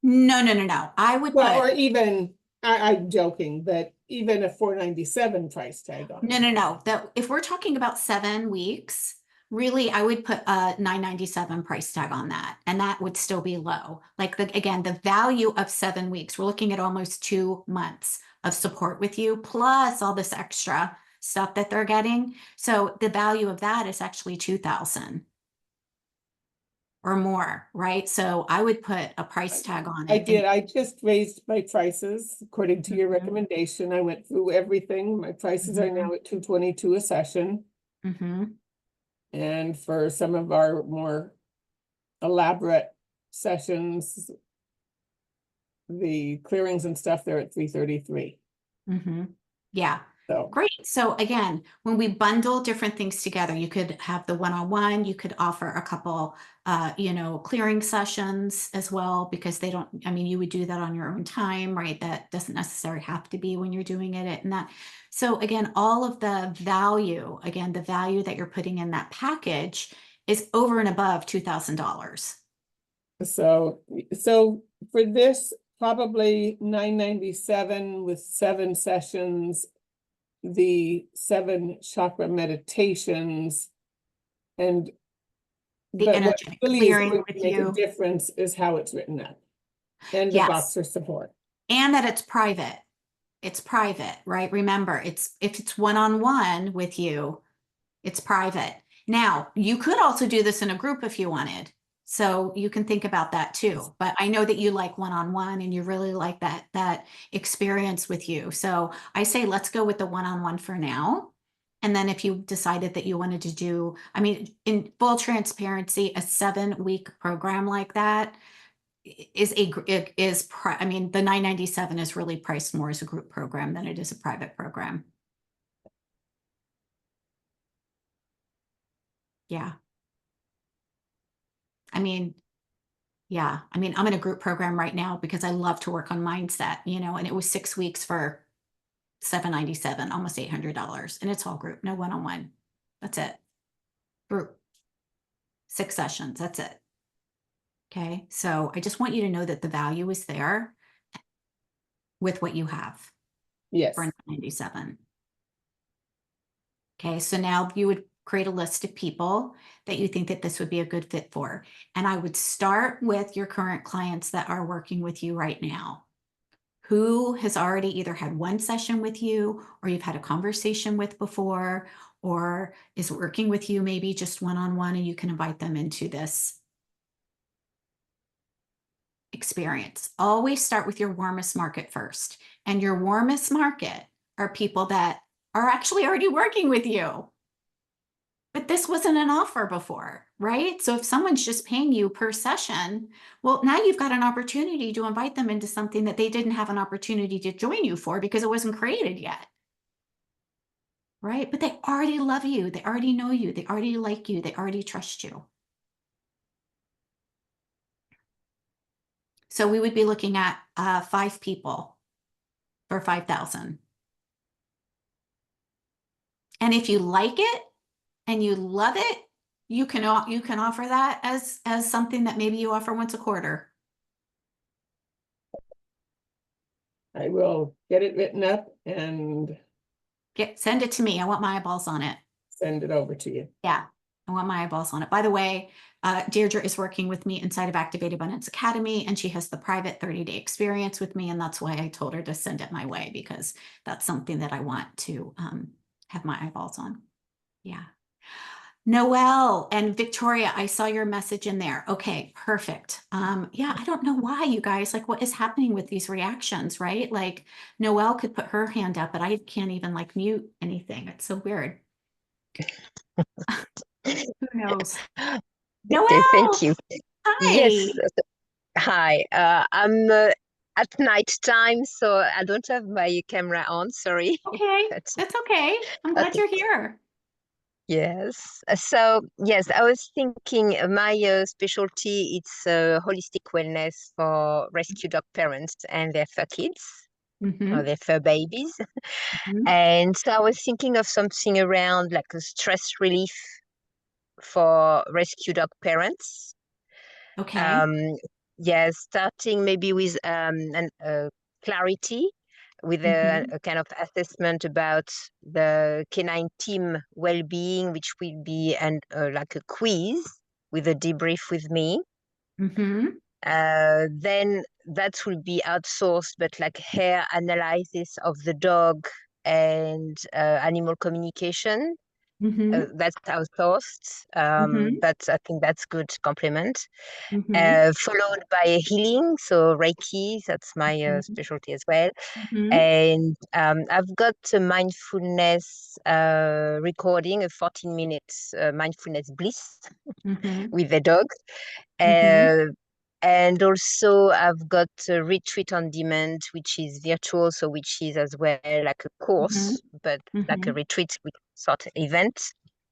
No, no, no, no. I would
Well,
put,
or even, I'm joking, but even a $497 price tag on
no,
it.
no, no. That if we're talking about 7 weeks, really, I would put a $997 price tag on that, and that would still be low. Like again, the value of 7 weeks, we're looking at almost 2 months of support with you, plus all this extra stuff that they're getting. So the value of that is actually 2,000 or more, right? So I would put a price tag on
I
it.
did, I just raised my prices according to your
Mhm.
recommendation. I went through everything. My prices are now at $222 a session.
Mm-hmm.
And for some of our more elaborate sessions, the clearings and stuff, they're at $333.
Mm-hmm. Yeah.
So
Great. So again, when we bundle different things together, you could have the one-on-one, you could offer a couple, clearing sessions as well, because you would do that on your own time, right? That doesn't necessarily have to be when you're doing it and that. So again, all of the value that you're putting in that package is over and above $2,000.
So for this, probably $997 with 7 sessions, the 7 chakra meditations,
The
but what
energetic
really is
clearing
going to
with
make a
you.
difference is how it's written up, and the
Yes.
Voxer support.
And that it's private. it's private, right? Remember, if it's one-on-one with you, it's private. Now, you could also do this in a group if you wanted. So you can think about that too. But I know that you like one-on-one and you really like that experience with you. So I say, let's go with the one-on-one for now. And then if you decided that you wanted to do, I mean, in full transparency, a 7-week program like that I mean, the $997 is really priced more as a group program than it is a private program. Yeah. I mean, yeah, I mean, I'm in a group program right now because I love to work on mindset, and it was 6 weeks for $797, almost $800. And it's all group, no one-on-one. That's it. Group. 6 sessions. That's it. Okay. So I just want you to know that the value is there with what you have
Yes.
for $997. Okay. So now you would create a list of people that you think that this would be a good fit for. And I would start with your current clients that are working with you right now. Who has already either had one session with you or you've had a conversation with before, or is working with you maybe just one-on-one, and you can invite them into this experience. Always start with your warmest market first. And your warmest market are people that are actually already working with you. But this wasn't an offer before, right? So if someone's just paying you per session, well, now you've got an opportunity to invite them into something that they didn't have an opportunity to join you for because it wasn't created yet. Right? But they already love you. They already know you. They already like you. They already trust you. So we would be looking at 5 people for $5,000. And if you like it and you love it, you can offer that as something that maybe you offer once a quarter.
I will get it written up and
Send it to me. I want my eyeballs on it.
send it over to you.
Yeah, I want my eyeballs on it. By the way, Deirdre is working with me inside of Activate Abundance Academy, and she has the private 30-day experience with me. And that's why I told her to send it my way, because that's something that I want to have my eyeballs on. Yeah. Noelle and Victoria, I saw your message in there. Okay, perfect. Yeah, I don't know why, you guys, like, what is happening with these reactions, right? Like, Noelle could put her hand up, but I can't even like mute anything. It's so weird. Who knows?
Okay,
Noelle,
thank you.
hi.
Yes, hi. I'm at night time, so I don't have my camera on, sorry.
Okay,
But,
that's okay. I'm glad
okay.
you're here.
Yes. So, yes, I was thinking my specialty, it's holistic wellness for rescue dog parents and their fur kids or their fur babies. And so I was thinking of something around like a stress relief for rescue dog parents.
Okay.
Yeah, starting maybe with clarity, with a kind of assessment about the canine team well-being, which will be like a quiz with a debrief with me. Then that will be outsourced, but like hair analysis of the dog and animal communication. That's outsourced. I think that's good complement. Followed by healing, so Reiki, that's my specialty as well. And I've got a mindfulness recording, a 14 minutes mindfulness bliss with the dog. And also I've got a retreat on demand, which is virtual, so which is as well like a course, but like a retreat sort of event.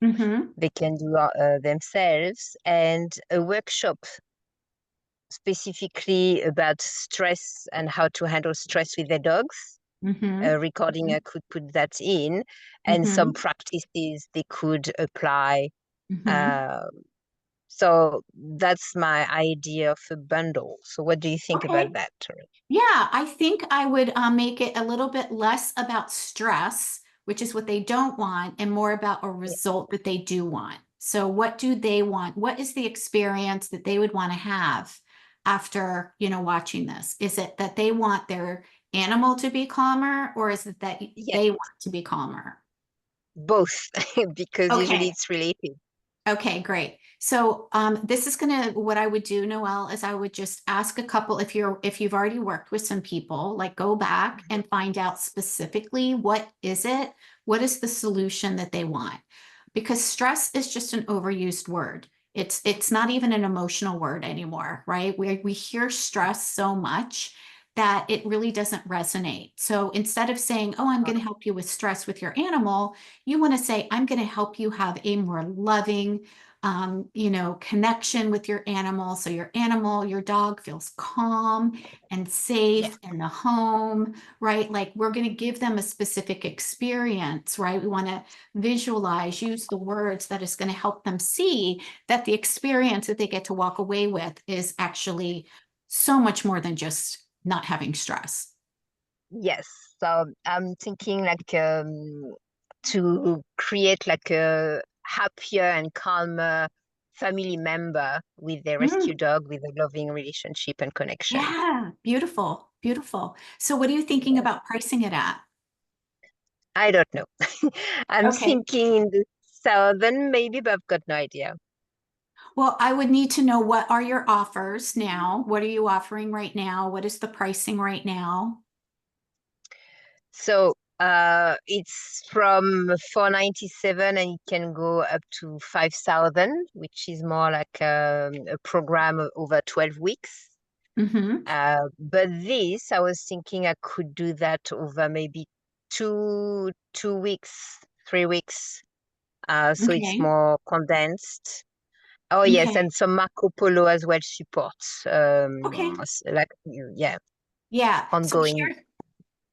They can do themselves, and a workshop specifically about stress and how to handle stress with their dogs. Recording, I could put that in, and some practices they could apply. So that's my idea of a bundle. So what do you think about that, Tori?
Yeah, I think I would make it a little bit less about stress, which is what they don't want, and more about a result that they do want. So what do they want? What is the experience that they would want to have after, watching this? Is it that they want their animal to be calmer, or is it that
Yeah,
they want to be calmer?
both, because usually
Okay.
it's related.
Okay, great. So this is what I would do, Noelle, is I would just ask a couple, if you've already worked with some people, like go back and find out specifically what is the solution that they want? Because stress is just an overused word. It's not even an emotional word anymore, right? We hear stress so much that it really doesn't resonate. So instead of saying, oh, I'm going to help you with stress with your animal, you want to say, I'm going to help you have a more loving, connection with your animal. So your dog feels calm and safe in the home, right? Like we're going to give them a specific experience, right? We want to visualize, use the words that is going to help them see that the experience that they get to walk away with is actually so much more than just not having stress.
Yes. So I'm thinking like to create like a happier and calmer family member with their rescue dog, with a loving relationship and connection.
Yeah, beautiful, beautiful. So what are you thinking about pricing it at?
I don't know. I'm
Okay.
thinking in the southern maybe, but I've got no idea.
Well, I would need to know, what are your offers now? What are you offering right now? What is the pricing right now?
So it's from 497 and it can go up to 5,000, which is more like a program over 12 weeks.
Mm-hmm.
But this, I was thinking I could do that over maybe two weeks, 3 weeks. So it's
Okay.
more condensed. Oh yes,
Okay.
and some Marco Polo as well supports.
Okay.
Like yeah,
Yeah. So
ongoing.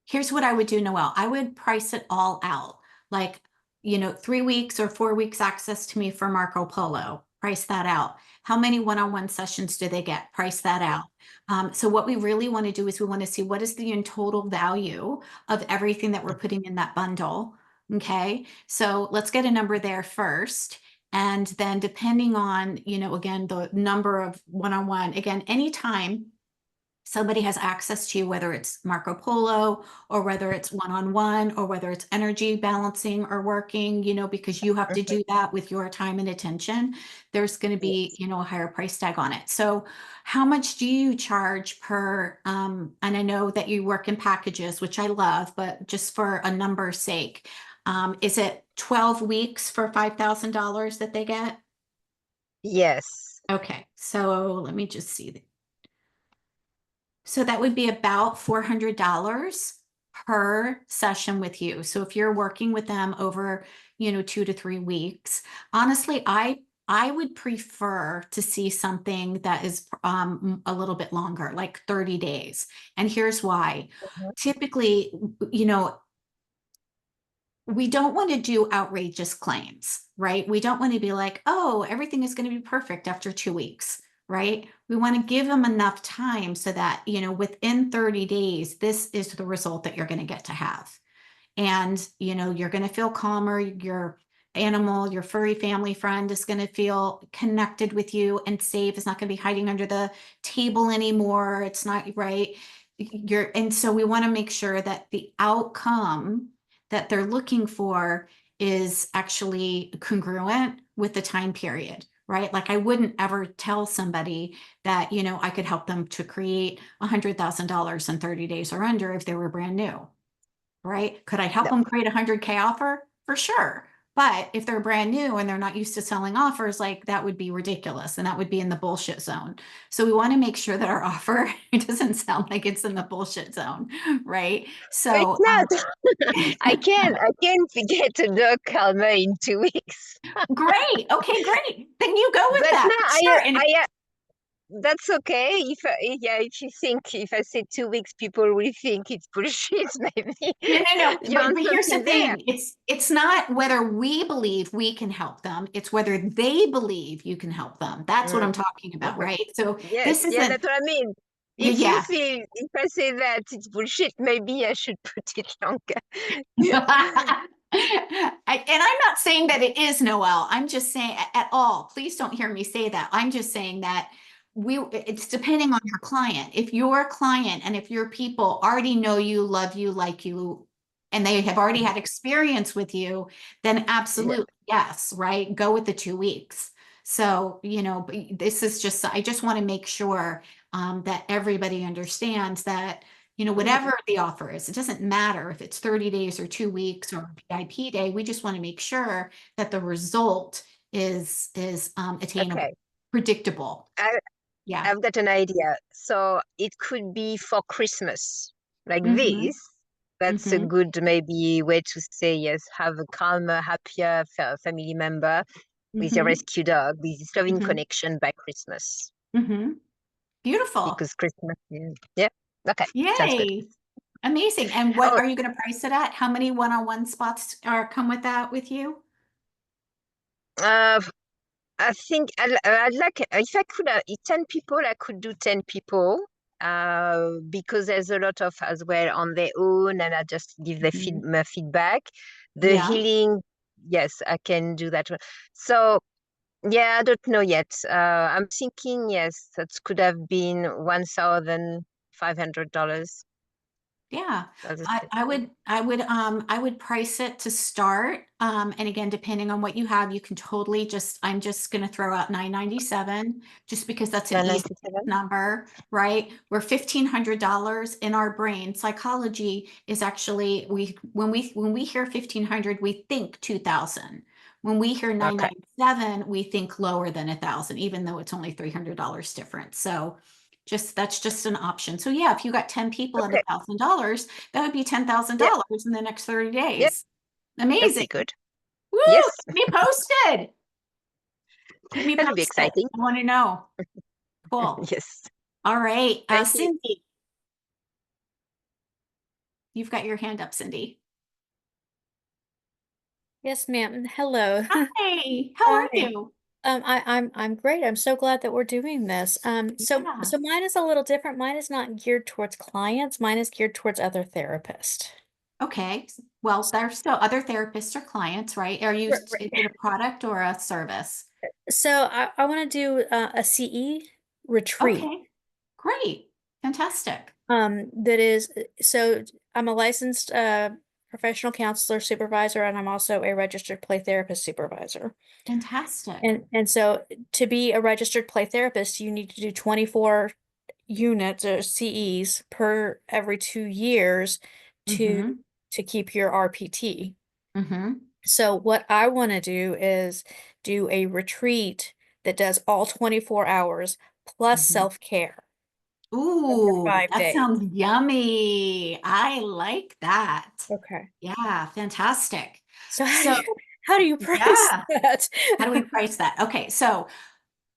here's what I would do, Noelle. I would price it all out. Like, 3 weeks or 4 weeks access to me for Marco Polo. Price that out. How many one-on-one sessions do they get? Price that out. So what we really want to do is we want to see what is the in total value of everything that we're putting in that bundle. Okay. So let's get a number there first. And then depending on, again, the number of one-on-one, again, anytime somebody has access to you, whether it's Marco Polo or whether it's one-on-one or whether it's energy balancing or working, because you have to do that with your time and attention, there's going to be,
Yes.
a higher price tag on it. So how much do you charge per, and I know that you work in packages, which I love, but just for a number's sake, is it 12 weeks for $5,000 that they get?
Yes.
Okay, so let me just see. So that would be about $400 per session with you. So if you're working with them over, 2 to 3 weeks, honestly, I would prefer to see something that is a little bit longer, like 30 days. And here's why. Typically, you know, we don't want to do outrageous claims, right? We don't want to be like, oh, everything is going to be perfect after 2 weeks, right? We want to give them enough time so that, within 30 days, this is the result that you're going to get to have. And, you're going to feel calmer. Your animal, your furry family friend is going to feel connected with you and safe. It's not going to be hiding under the table anymore. It's not right. And so we want to make sure that the outcome that they're looking for is actually congruent with the time period, right? Like I wouldn't ever tell somebody that, I could help them to create $100,000 in 30 days or under if they were brand new, right? Could I help
No.
them create a 100K offer? For sure. But if they're brand new and they're not used to selling offers, like that would be ridiculous and that would be in the bullshit zone. So we want to make sure that our offer, it doesn't sound like it's in the bullshit zone, right?
But it's
So
not. I can get a dog calmer in 2 weeks.
great. Okay, great. Then you go with
But no,
that. Sure. And
that's okay. If you think if I say 2 weeks, people will think it's bullshit. Maybe
no.
you
But
want
here's the
something there.
thing. It's not whether we believe we can help them. It's whether they believe you can help them. That's what I'm
Mm,
talking about,
okay.
right? So
Yes,
this
yeah,
isn't,
that's what I mean.
yeah.
If I say that it's bullshit, maybe I should put it longer. Yeah.
And I'm not saying that it is, Noelle. I'm just saying at all. Please don't hear me say that. I'm just saying that it's depending on your client. If your client and if your people already know you, love you, like you, and they have already had experience with you, then absolutely yes, right? Go with the 2 weeks. So, but this is just, I just want to make sure that everybody understands that, whatever the offer is, it doesn't matter if it's 30 days or 2 weeks or VIP day. We just want to make sure that the result is attainable,
Okay.
predictable. Yeah.
I've got an idea. So it could be for Christmas, like
Mhm.
this. That's a
Mhm.
good maybe way to say yes, have a calmer, happier family member with your
Mhm.
rescue dog, with this loving
Mhm.
connection by Christmas.
Mhm. Beautiful.
Because Christmas is, yeah. Okay, sounds good.
Yay. Amazing. And what
Oh,
are you going to price it at? How many one-on-one spots are come with that with you?
uh, I think I'd like, if I could, 10 people, I could do 10 people. Because there's a lot of as well on their own, and I just give
Mhm.
my feedback. The
Yeah.
healing, yes, I can do that one. So yeah, I don't know yet. I'm thinking yes, that could have been $1,500.
Yeah,
That's a
I would price it to start. And again, depending on what you have, you can totally I'm just gonna throw out $997 just because that's an easy
997.
number, right? We're $1,500 in our brain. Psychology is actually, when we hear 1,500, we think 2,000. When we hear
Okay.
997, we think lower than 1,000, even though it's only $300 different. So that's just an option. So yeah, if you got 10 people at
Okay.
$1,000, that would be
Yep.
$10,000 in the next 30
Yep.
days.
That'd be
Amazing.
good.
Woo!
Yes.
Keep me posted. Keep me
That would be
posted.
exciting.
I want to know. Cool.
Yes.
All right.
Thank you.
Cindy, you've got your hand up, Cindy.
Yes, ma'am. Hello.
Hey, how are
Hi.
you?
I'm great. I'm so glad that we're doing this. So
Yeah.
so mine is a little different. Mine is not geared towards clients. Mine is geared towards other therapists.
Okay. Well, there's still other therapists or clients, right? Is
Right.
it a product or a service?
So I want to do a CE retreat.
Okay. Great. Fantastic.
That is so I'm a licensed professional counselor supervisor, and I'm also a registered play therapist supervisor.
Fantastic.
And so to be a registered play therapist, you need to do 24 units or CEs per every 2 years to
Mm-hmm.
to keep your RPT.
Mm-hmm.
So what I want to do is do a retreat that does all 24 hours plus
Mm-hmm.
self-care over
Ooh,
5 days.
that sounds yummy. I like that.
Okay.
Yeah, fantastic.
So
So,
how do you price
yeah,
that?
how do we price that? Okay, so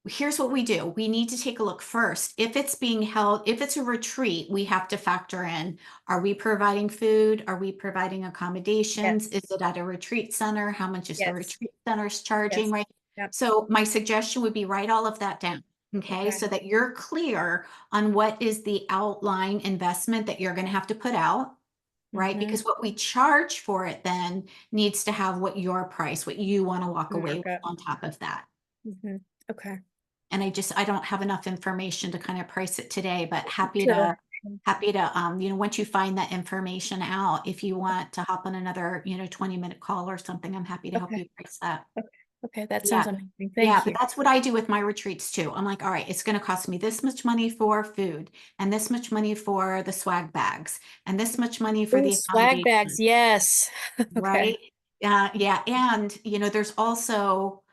here's what we do. We need to take a look first. If it's being held, if it's a retreat, we have to factor in, are we providing food? Are we providing accommodations?
Yes.
Is it at a retreat center? How much is the
Yes.
retreat centers charging,
Yes.
right?
Yep.
So my suggestion would be write all of that down, okay?
Okay.
So that you're clear on what is the outline investment that you're going to have to put out, right?
Mhm.
Because what we charge for it then needs to have what your price, what you want to walk away with
Markup.
on top of that.
Mhm. Okay.
And I don't have enough information to kind of price it today, but happy
Sure.
to, once you find that information out, if you want to hop on another, 20-minute call or something, I'm happy to help
Okay.
you price that.
Okay, that
Yeah.
sounds amazing.
Yeah,
Thank
but
you.
that's what I do with my retreats too. I'm like, all right, it's going to cost me this much money for food and this much money for the swag bags and this much money for
Ooh,
the
swag bags,
accommodation,
yes. Okay.
right? Yeah. And, there's also,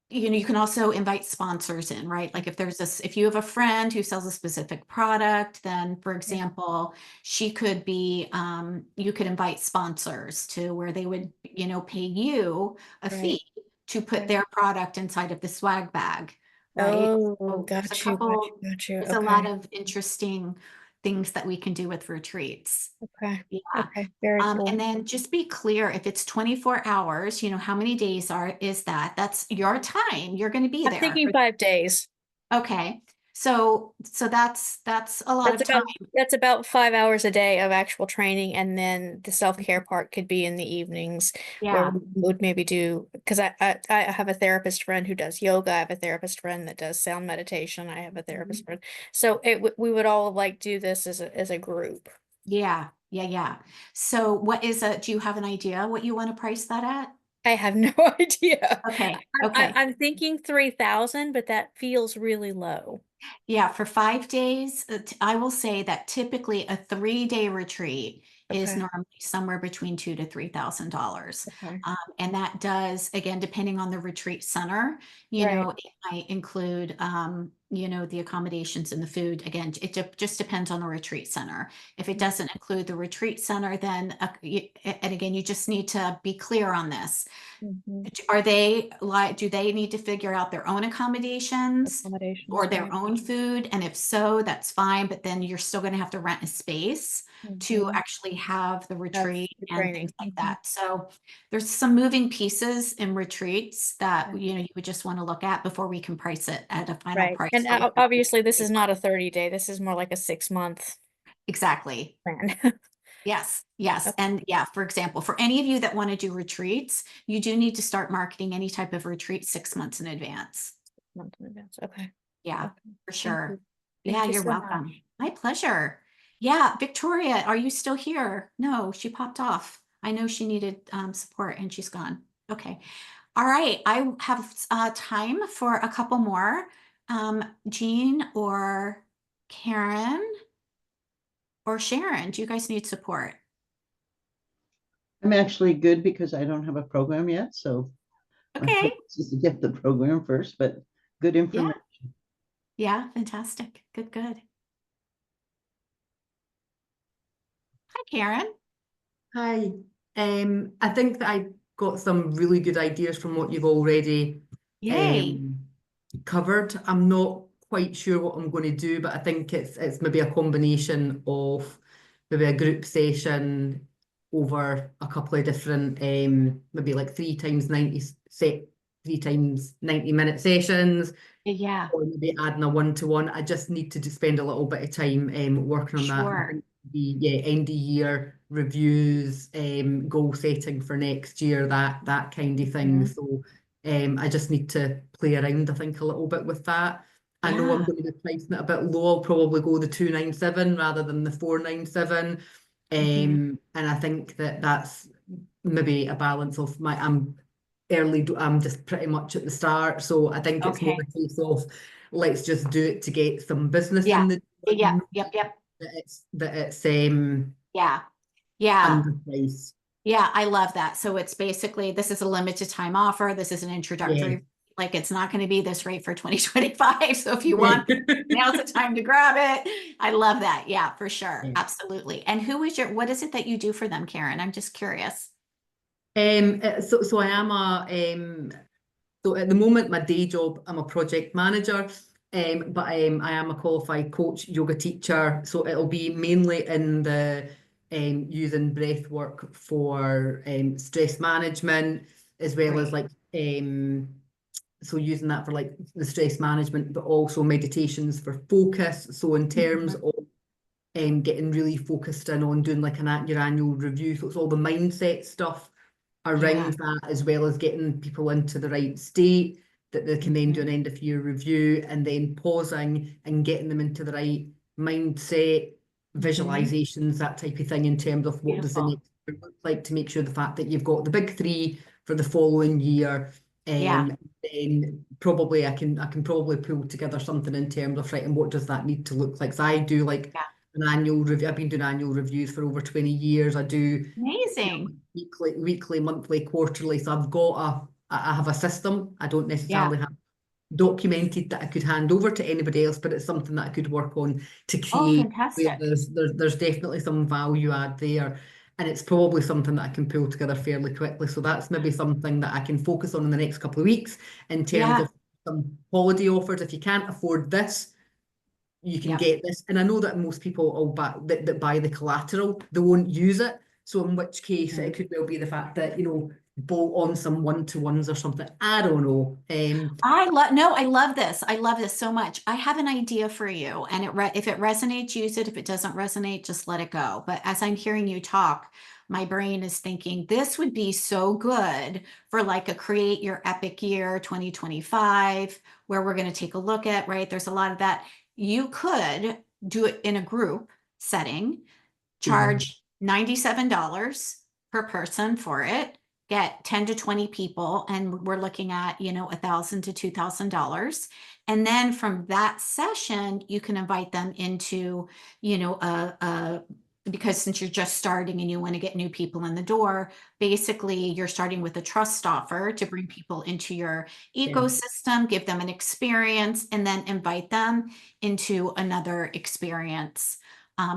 you can also invite sponsors in, right? Like if you have a friend who sells a specific product, then for example, you could invite sponsors to where they would, pay you a
Right.
fee to put
Right.
their product inside of the swag bag, right?
Oh,
So
got you.
there's a lot
Okay.
of interesting things that we can do with retreats.
Okay.
Yeah.
Okay. Very
And
cool.
then just be clear, if it's 24 hours, how many days is that? That's your time. You're going to be
I'm
there.
thinking 5 days.
Okay. So that's a lot of time.
That's about 5 hours a day of actual training, and then the self-care part could be in the evenings where
Yeah.
we would maybe do, because I have a therapist friend who does yoga, I have a therapist friend that does sound meditation, I have a therapist friend. So we would all like do this as a group.
Yeah. So what is do you have an idea what you want to price that at?
I have no idea.
Okay.
I'm thinking 3,000, but that feels really low.
Yeah, for 5 days, I will say that typically a 3-day retreat is
Okay.
normally somewhere between $2,000 to $3,000.
Okay.
And that does, again, depending on the retreat center, you
Right.
know, it might include, you know, the accommodations and the food. Again, it just depends on the retreat center. If it doesn't include the retreat center, then, and again, you just need to be clear on this.
Mhm.
Are they like, do they need to figure out their own accommodations
Accommodations,
or their
right.
own food? And if so, that's fine, but then you're still going to have to rent a space to
Mhm.
actually have the retreat
the
and
training.
things like
Mhm.
that. So there's some moving pieces in retreats that,
Okay.
you know, you would just want to look at before we can price it at a final
Right.
price.
And
for what
obviously this is not a 30-day, this is more like a 6-month
Exactly.
plan.
Yes.
Okay.
And yeah, for example, for any of you that want to do retreats, you do need to start marketing any type of retreat 6 months in advance.
Month in advance. Okay.
Yeah,
Okay.
for
Thank
sure.
you.
Yeah,
Thank you
you're
so
welcome.
much.
My pleasure. Yeah, Victoria, are you still here? No, she popped off. I know she needed support and she's gone. Okay. All right. I have time for a couple more. Jean or Karen or Sharon, do you guys need support?
I'm actually good because I don't have a program yet, so my
Okay.
focus is to get the program first, but good
Yeah.
information.
Yeah, fantastic. Good. Hi, Karen.
Hi. I think that I got some really good ideas from what you've already
Yay.
covered. I'm not quite sure what I'm going to do, but I think it's maybe a combination of maybe a group session over a couple of different maybe like 3 times 90 minute sessions,
Yeah,
or maybe adding a one-to-one. I just need to spend a little bit of time working on that. I
sure.
think the end of year reviews, goal setting for next year, that kind of thing.
Mhm.
So I just need to play around, I think, a little bit with that. I know I'm
Yeah.
going to be pricing it a bit low. I'll probably go the 297 rather than the 497.
Mhm.
And I think that's maybe a balance of I'm just pretty much at the start. So I think it's more
Okay.
a case of let's just do it to get some business
Yeah.
in the door,
Yep.
that it's
Yeah. Yeah.
underpriced.
Yeah. I love that. So it's basically, this is a limited time offer. This is an
Yeah.
introductory. Like it's not going to be this rate for 2025. So if you want, now's the time to grab it. I love that. Yeah, for sure.
Yeah.
Absolutely. And what is it that you do for them, Karen? I'm just curious.
So I am so at the moment, my day job, I'm a project manager, but I am a qualified coach, yoga teacher. So it'll be mainly in the using breath work for stress management, as well as
Great.
like so using that for like the stress management, but also meditations for focus. So in terms of getting really focused in on doing like your annual review, so it's all the mindset stuff around that, as well as getting people into the right state that they can then do an end of year review, and then pausing and getting them into the right mindset, visualizations, that type of thing, in terms of what does the
Beautiful.
next year look like, to make sure the fact that you've got the big three for the following year.
Yeah.
Then probably I can probably pull together something in terms of, right, and what does that need to look like. So I do like
Yeah.
an annual review. I've been doing annual reviews for over 20 years. I do
Amazing.
weekly, monthly, quarterly. So I have a system. I don't
Yeah.
necessarily have documented that I could hand over to anybody else, but it's something that I could work on to
Oh,
create, where
fantastic.
there's definitely some value add there. And it's probably something that I can pull together fairly quickly. So that's maybe something that I can focus on in the next couple of weeks, in terms
Yeah.
of some holiday offers. If you can't afford this, you can
Yep.
get this. And I know that most people that buy the collateral, they won't use it. So in which case, it could well be the fact that, bolt on some one-to-ones or something. I don't know.
I love this. I love this so much. I have an idea for you, and if it resonates, use it. If it doesn't resonate, just let it go. But as I'm hearing you talk, my brain is thinking this would be so good for like a Create Your Epic Year 2025, where we're going to take a look at, right? There's a lot of that. You could do it in a group setting, charge $97 per person for it, get 10 to 20 people, and we're looking at, $1,000 to $2,000. And then from that session, you can invite them into, because since you're just starting and you want to get new people in the door, basically you're starting with a trust offer to bring people into your ecosystem, give them an experience, and then invite them into another experience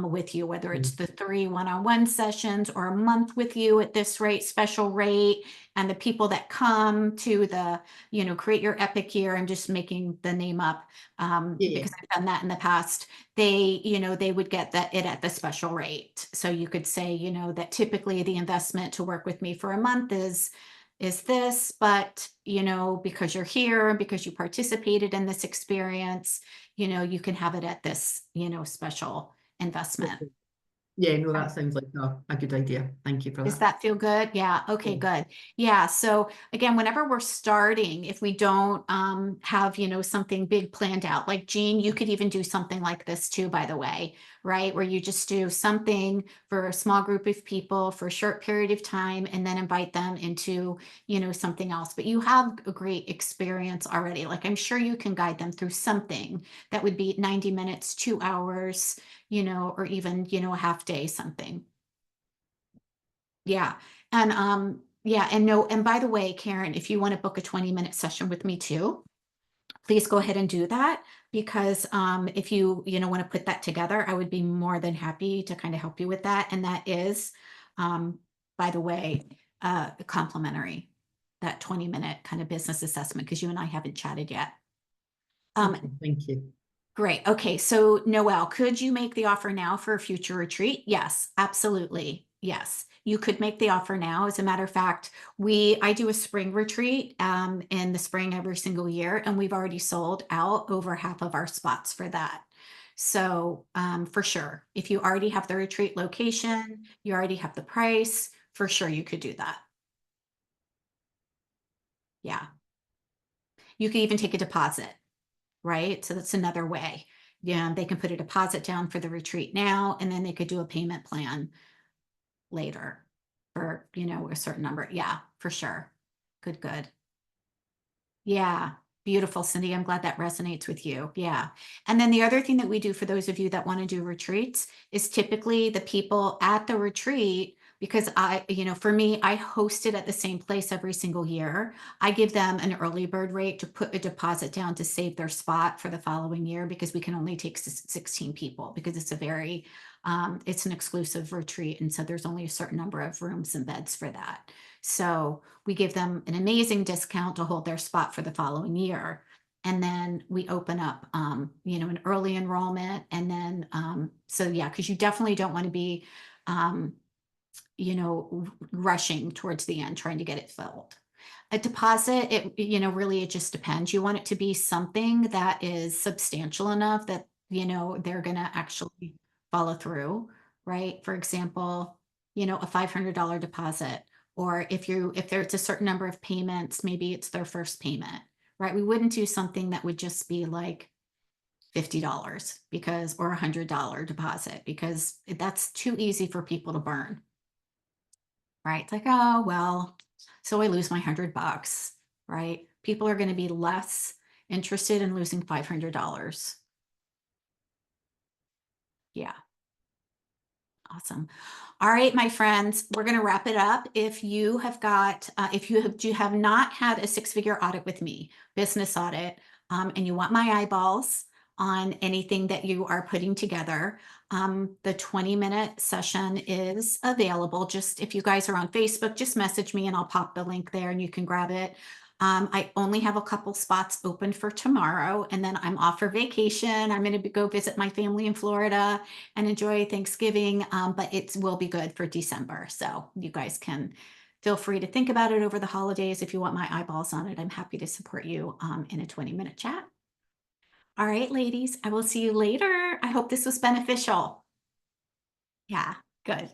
with you, whether it's the 3 one-on-one sessions or a month with you at this rate, special rate. And the people that come to the, Create Your Epic Year, I'm just making the name up because I've done that in the past. They, they would get it at the special rate. So you could say, that typically the investment to work with me for a month is this, but, because you're here, because you participated in this experience, you can have it at this, special investment.
Yeah, no, that sounds like a good idea. Thank you for
Does
that.
that feel good? Yeah. Okay, good. Yeah. So again, whenever we're starting, if we don't have, something big planned out, like Jean, you could even do something like this too, by the way, right? Where you just do something for a small group of people for a short period of time and then invite them into, something else. But you have a great experience already. Like I'm sure you can guide them through something that would be 90 minutes, 2 hours, or even, a half day, something. Yeah. And and by the way, Karen, if you want to book a 20-minute session with me too, please go ahead and do that, because if you want to put that together, I would be more than happy to kind of help you with that. And that is by the way, complimentary, that 20-minute kind of business assessment, because you and I haven't chatted yet.
Okay, thank you.
Great. Okay. So Noelle, could you make the offer now for a future retreat? Yes, absolutely. Yes, you could make the offer now. As a matter of fact, I do a spring retreat in the spring every single year, and we've already sold out over half of our spots for that. So for sure, if you already have the retreat location, you already have the price, for sure you could do that. Yeah. You could even take a deposit, right? So that's another way. Yeah, they can put a deposit down for the retreat now, and then they could do a payment plan later for, a certain number. Yeah, for sure. Good, good. Yeah, beautiful, Cindy. I'm glad that resonates with you. Yeah. And then the other thing that we do for those of you that want to do retreats is typically the people at the retreat, because for me, I host it at the same place every single year. I give them an early bird rate to put a deposit down to save their spot for the following year, because we can only take 16 people, because it's it's an exclusive retreat. And so there's only a certain number of rooms and beds for that. So we give them an amazing discount to hold their spot for the following year. And then we open up, an early enrollment. And then, so yeah, because you definitely don't want to be, rushing towards the end, trying to get it filled. A deposit, really, it just depends. You want it to be something that is substantial enough that, they're going to actually follow through, right? For example, a $500 deposit, or if there's a certain number of payments, maybe it's their first payment, right? We wouldn't do something that would just be like $50 or $100 deposit, because that's too easy for people to burn. Right? It's like, oh, well, so I lose my $100, right? People are going to be less interested in losing $500. Yeah. Awesome. All right, my friends, we're going to wrap it up. If you have not had a 6-figure audit with me, business audit, and you want my eyeballs on anything that you are putting together, the 20-minute session is available. Just if you guys are on Facebook, just message me and I'll pop the link there and you can grab it. I only have a couple spots open for tomorrow, and then I'm off for vacation. I'm going to go visit my family in Florida and enjoy Thanksgiving, but it will be good for December. So you guys can Feel free to think about it over the holidays. If you want my eyeballs on it, I'm happy to support you in a 20-minute chat. All right, ladies, I will see you later. I hope this was beneficial. Yeah, good.